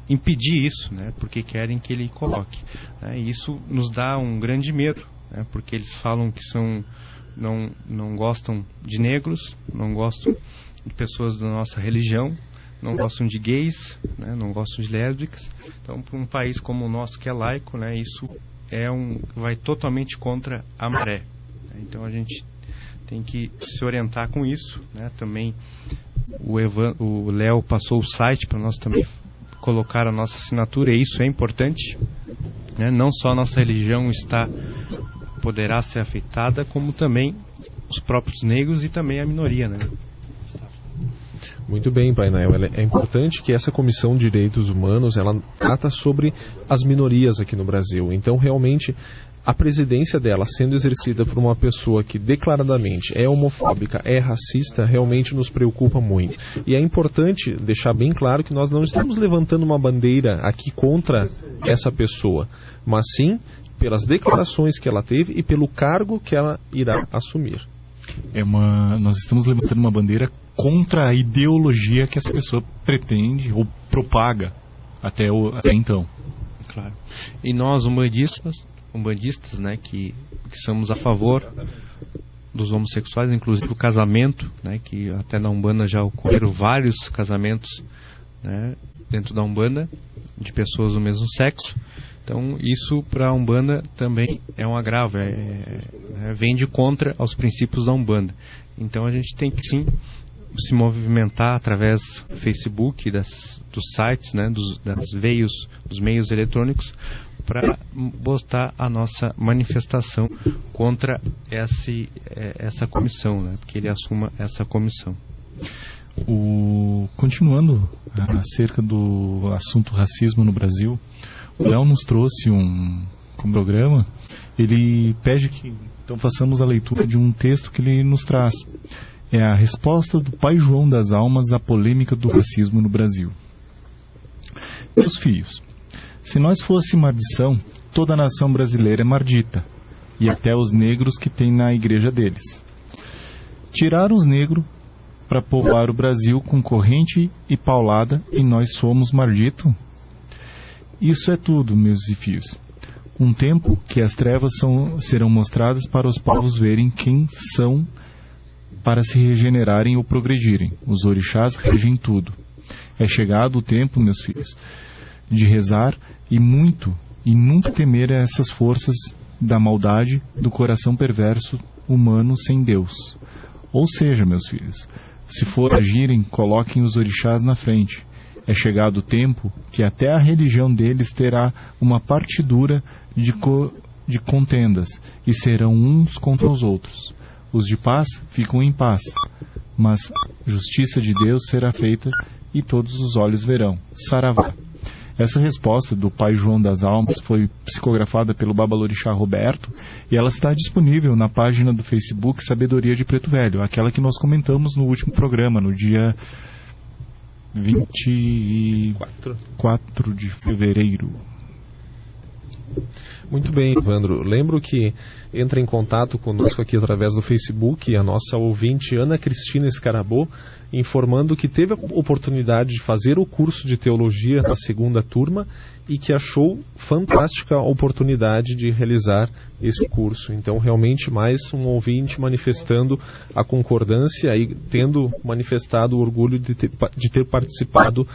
Speaker 4: impedir isso, né, porque querem que ele coloque, né, e isso nos dá um grande medo, né, porque eles falam que não gostam de negros, não gostam de pessoas da nossa religião, não gostam de gays, né, não gostam de lésbicas. Então, para um país como o nosso, que é laico, né, isso vai totalmente contra a maré. Então a gente tem que se orientar com isso, né. Também o Léo passou o site para nós também colocar a nossa assinatura, e isso é importante, né? Não só a nossa religião poderá ser afetada, como também os próprios negros e também a minoria, né?
Speaker 5: Muito bem, Pai Nael. É importante que essa Comissão de Direitos Humanos, ela trata sobre as minorias aqui no Brasil. Então, realmente, a presidência dela sendo exercida por uma pessoa que declaradamente é homofóbica, é racista, realmente nos preocupa muito. E é importante deixar bem claro que nós não estamos levantando uma bandeira aqui contra essa pessoa, mas sim pelas declarações que ela teve e pelo cargo que ela irá assumir.
Speaker 6: Nós estamos levantando uma bandeira contra a ideologia que essa pessoa pretende ou propaga até então.
Speaker 4: Claro. E nós, umbandistas, né, que somos a favor dos homossexuais, inclusive o casamento, né, que até na Umbanda já ocorreram vários casamentos, né, dentro da Umbanda, de pessoas do mesmo sexo. Então isso para a Umbanda também é um agravo, vem de contra aos princípios da Umbanda. Então a gente tem que sim se movimentar através do Facebook, dos sites, né, dos meios eletrônicos, para botar a nossa manifestação contra essa comissão, né, que ele assuma essa comissão.
Speaker 6: Continuando acerca do assunto racismo no Brasil, o Léo nos trouxe um programa. Ele pede que então façamos a leitura de um texto que ele nos traz. É a resposta do Pai João das Almas à polêmica do racismo no Brasil. Meus filhos, se nós fosse maldição, toda a nação brasileira é maldita, e até os negros que tem na igreja deles. Tiraram os negros para povoar o Brasil com corrente e paulada, e nós somos malditos? Isso é tudo, meus filhos. Um tempo que as trevas serão mostradas para os povos verem quem são, para se regenerarem ou progredirem. Os orixás regem tudo. É chegado o tempo, meus filhos, de rezar e nunca temer a essas forças da maldade do coração perverso humano sem Deus. Ou seja, meus filhos, se for agirem, coloquem os orixás na frente. é chegado o tempo que até a religião deles terá uma partidura de contendas, e serão uns contra os outros. Os de paz ficam em paz, mas justiça de Deus será feita e todos os olhos verão. Saravá. Essa resposta do Pai João das Almas foi psicografada pelo Babalorixá Roberto, e ela está disponível na página do Facebook Sabedoria de Preto Velho, aquela que nós comentamos no último programa, no dia 24 de fevereiro.
Speaker 5: Muito bem, Evandro. Lembro que entra em contato conosco aqui através do Facebook a nossa ouvinte Ana Cristina Escarabô, informando que teve a oportunidade de fazer o curso de teologia na segunda turma e que achou fantástica a oportunidade de realizar esse curso. Então, realmente, mais um ouvinte manifestando a concordância e tendo manifestado o orgulho de ter participado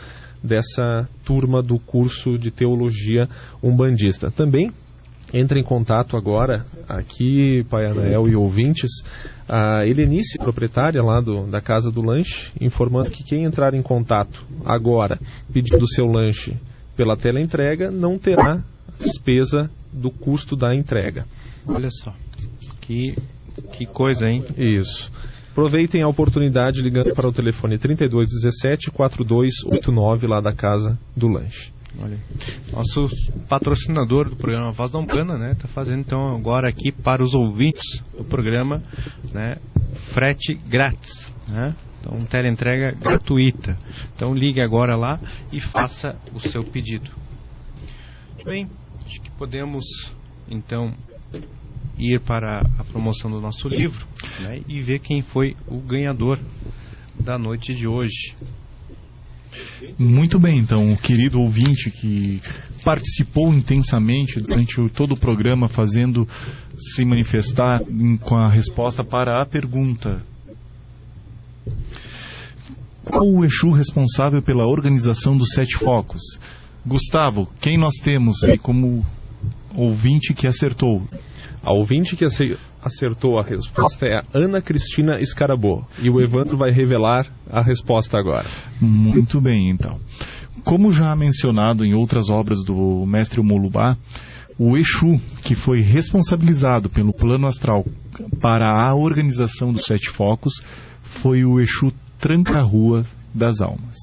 Speaker 5: dessa turma do curso de teologia umbandista. Também entra em contato agora, aqui, Pai Anael e ouvintes, a Helenice, proprietária lá da Casa do Lanche, informando que quem entrar em contato agora pedindo o seu lanche pela teleentrega não terá despesa do custo da entrega.
Speaker 4: Olha só, que coisa, hein?
Speaker 5: Isso. Aproveitem a oportunidade ligando para o telefone 3217-4289 lá da Casa do Lanche.
Speaker 4: Olha, nosso patrocinador do programa Voz da Umbanda, né, está fazendo então agora aqui para os ouvintes do programa, né, frete grátis, né? Então, teleentrega gratuita. Então, ligue agora lá e faça o seu pedido. Bem, acho que podemos então ir para a promoção do nosso livro, né, e ver quem foi o ganhador da noite de hoje.
Speaker 6: Muito bem, então, o querido ouvinte que participou intensamente durante todo o programa, fazendo se manifestar com a resposta para a pergunta: qual o Exu responsável pela organização dos 7 focos? Gustavo, quem nós temos aí como ouvinte que acertou?
Speaker 5: A ouvinte que acertou a resposta é a Ana Cristina Escarabô. E o Evandro vai revelar a resposta agora.
Speaker 6: Muito bem, então. Como já mencionado em outras obras do mestre Omolubá, o Exu que foi responsabilizado pelo plano astral para a organização dos 7 focos foi o Exu Tranca-Rua das Almas.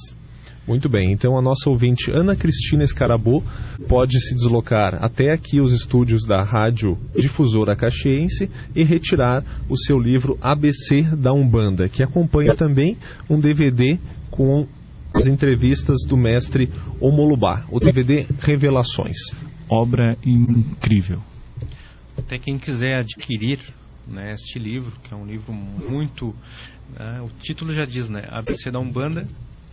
Speaker 5: Muito bem, então a nossa ouvinte Ana Cristina Escarabô pode se deslocar até aqui os estúdios da Rádio Difusora Caxiense e retirar o seu livro ABC da Umbanda, que acompanha também um DVD com as entrevistas do mestre Omolubá, o DVD Revelações.
Speaker 6: Obra incrível.
Speaker 4: Até quem quiser adquirir, né, este livro, que é um livro muito... o título já diz, né, ABC da Umbanda,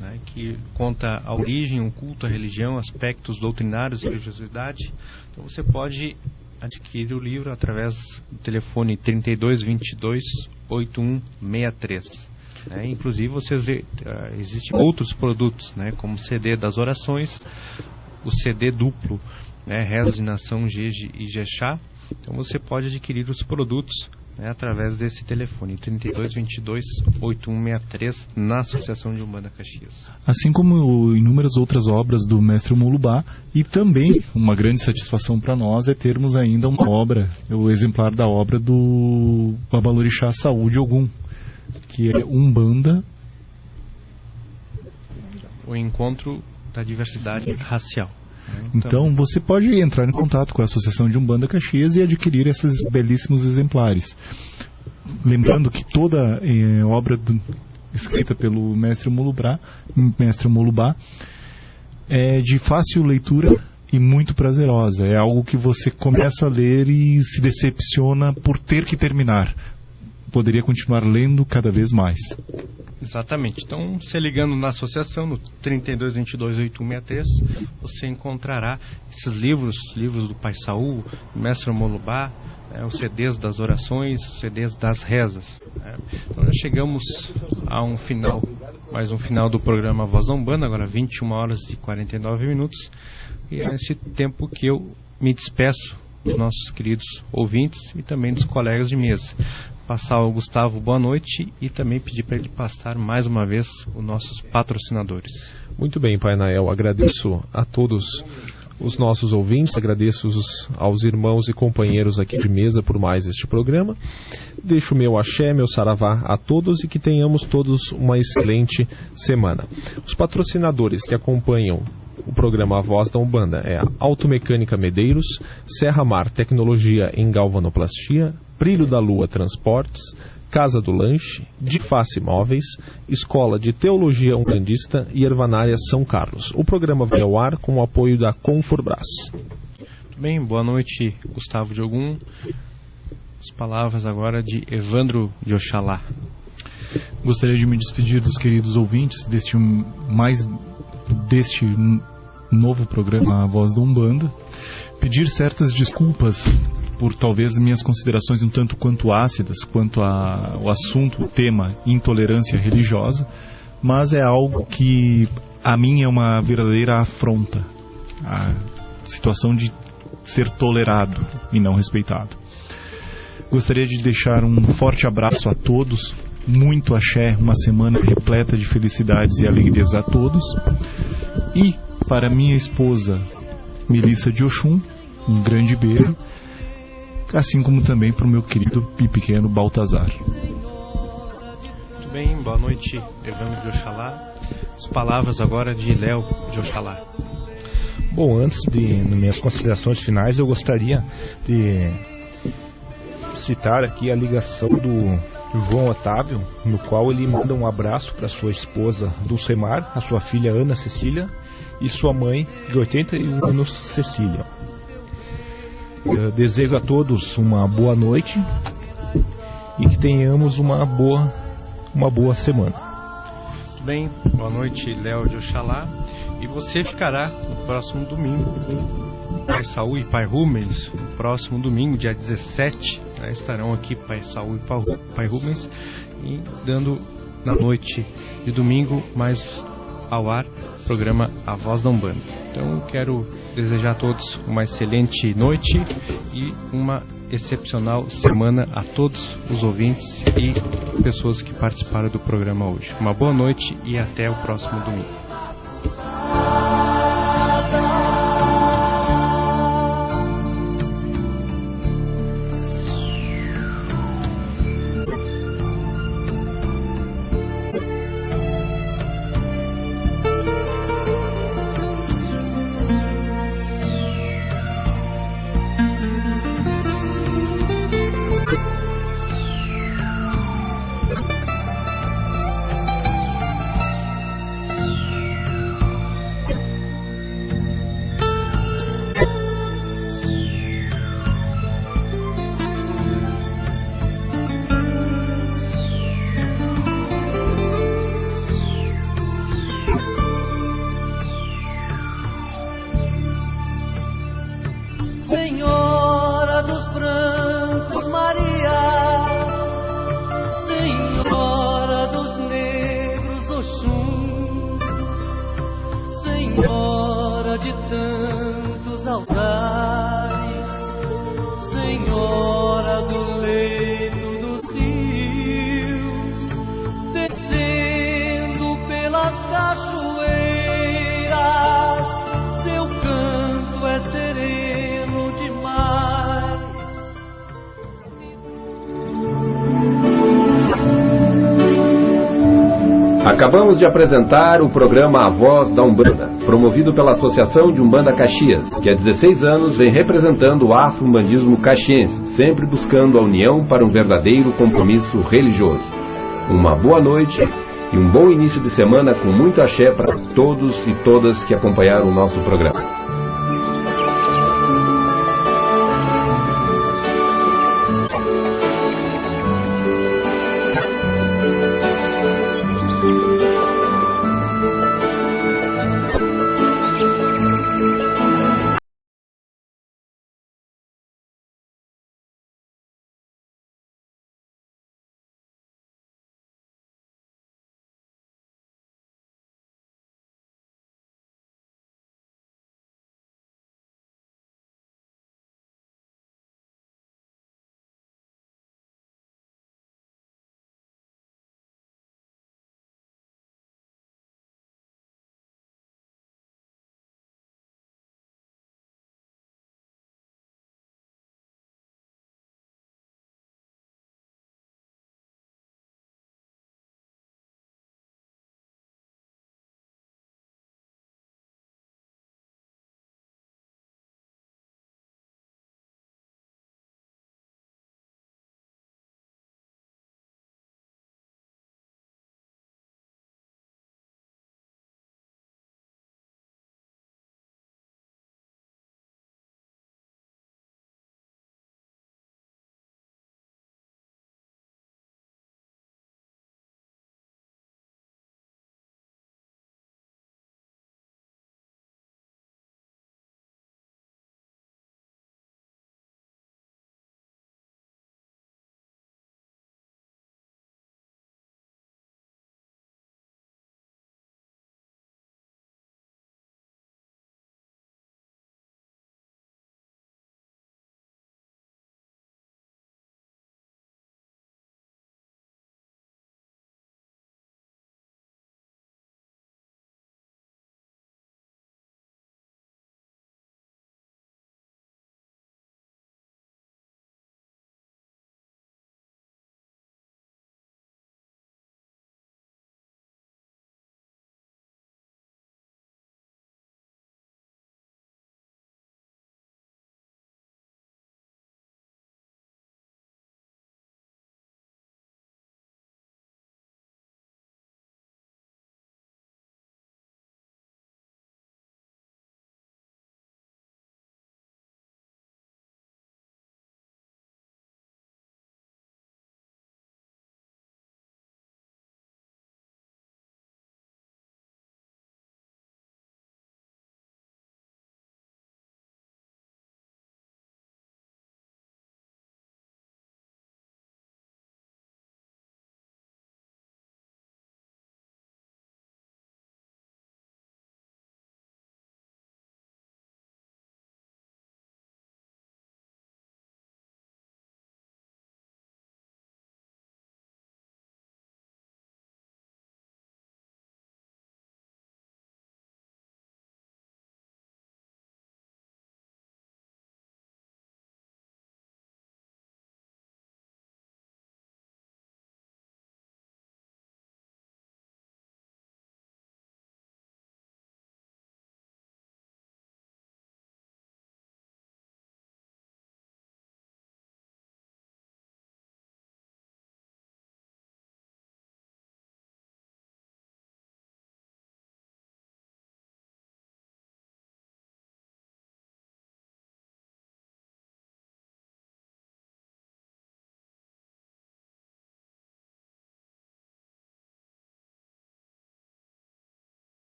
Speaker 4: né, que conta a origem, o culto, a religião, aspectos doutrinários, religiosidade. Então você pode adquirir o livro através do telefone 3222-8163. Inclusive vocês vê, existem outros produtos, né, como o CD das orações, o CD duplo, né, Rezas de Nação, Jeje e Jexá. Então você pode adquirir os produtos, né, através desse telefone 3222-8163 na Associação de Umbanda Caxias.
Speaker 6: Assim como inúmeras outras obras do mestre Omolubá, e também uma grande satisfação para nós é termos ainda uma obra, o exemplar da obra do Babalorixá Saúde Ogum, que é Umbanda,
Speaker 4: o encontro da diversidade racial.
Speaker 6: Então você pode entrar em contato com a Associação de Umbanda Caxias e adquirir esses belíssimos exemplares. Lembrando que toda obra escrita pelo mestre Omolubá é de fácil leitura e muito prazerosa. É algo que você começa a ler e se decepciona por ter que terminar. Poderia continuar lendo cada vez mais.
Speaker 4: Exatamente. Então, você ligando na associação, no 3222-8163, você encontrará esses livros do Pai Saul, do mestre Omolubá, os CDs das orações, os CDs das rezas. Então, já chegamos a um final, mais um final do programa Voz da Umbanda, agora 21 horas e 49 minutos. E é nesse tempo que eu me despeço, dos nossos queridos ouvintes e também dos colegas de mesa. Passar ao Gustavo boa noite e também pedir para ele passar mais uma vez os nossos patrocinadores.
Speaker 5: Muito bem, Pai Nael, agradeço a todos os nossos ouvintes, agradeço aos irmãos e companheiros aqui de mesa por mais este programa. Deixo meu axé, meu saravá a todos e que tenhamos todos uma excelente semana. Os patrocinadores que acompanham o programa A Voz da Umbanda é a Automecânica Medeiros, Serra Mar Tecnologia em Galvanoplastia, Brilho da Lua Transportes, Casa do Lanche, De Face Móveis, Escola de Teologia Umbandista e Ervanária São Carlos. O programa vai ao ar com o apoio da Conforbras.
Speaker 4: Muito bem, boa noite, Gustavo de Ogum. As palavras agora de Evandro de Oxalá.
Speaker 6: Gostaria de me despedir dos queridos ouvintes deste novo programa A Voz da Umbanda. Pedir certas desculpas por talvez minhas considerações um tanto quanto ácidas quanto ao assunto, o tema intolerância religiosa, mas é algo que a mim é uma verdadeira afronta, a situação de ser tolerado e não respeitado. Gostaria de deixar um forte abraço a todos, muito axé, uma semana repleta de felicidades e alegrias a todos, e para minha esposa Melissa de Oxum, um grande beijo, assim como também para o meu querido e pequeno Baltazar.
Speaker 4: Muito bem, boa noite, Evandro de Oxalá. As palavras agora de Léo de Oxalá.
Speaker 7: Bom, antes de minhas considerações finais, eu gostaria de citar aqui a ligação do João Otávio, no qual ele manda um abraço para sua esposa Dulcemar, a sua filha Ana Cecília e sua mãe de 81 anos, Cecília. Eu desejo a todos uma boa noite e que tenhamos uma boa semana.
Speaker 4: Muito bem, boa noite, Léo de Oxalá. E você ficará no próximo domingo com Pai Saul e Pai Rubens. No próximo domingo, dia 17, estarão aqui Pai Saul e Pai Rubens, e dando na noite de domingo mais ao ar o programa A Voz da Umbanda. Então quero desejar a todos uma excelente noite e uma excepcional semana a todos os ouvintes e pessoas que participaram do programa hoje. Uma boa noite e até o próximo domingo.
Speaker 1: Acabamos de apresentar o programa A Voz da Umbanda, promovido pela Associação de Umbanda Caxias, que há 16 anos vem representando o afro-umbandismo caxiense, sempre buscando a união para um verdadeiro compromisso religioso. Uma boa noite e um bom início de semana com muito axé para todos e todas que acompanharam o nosso programa.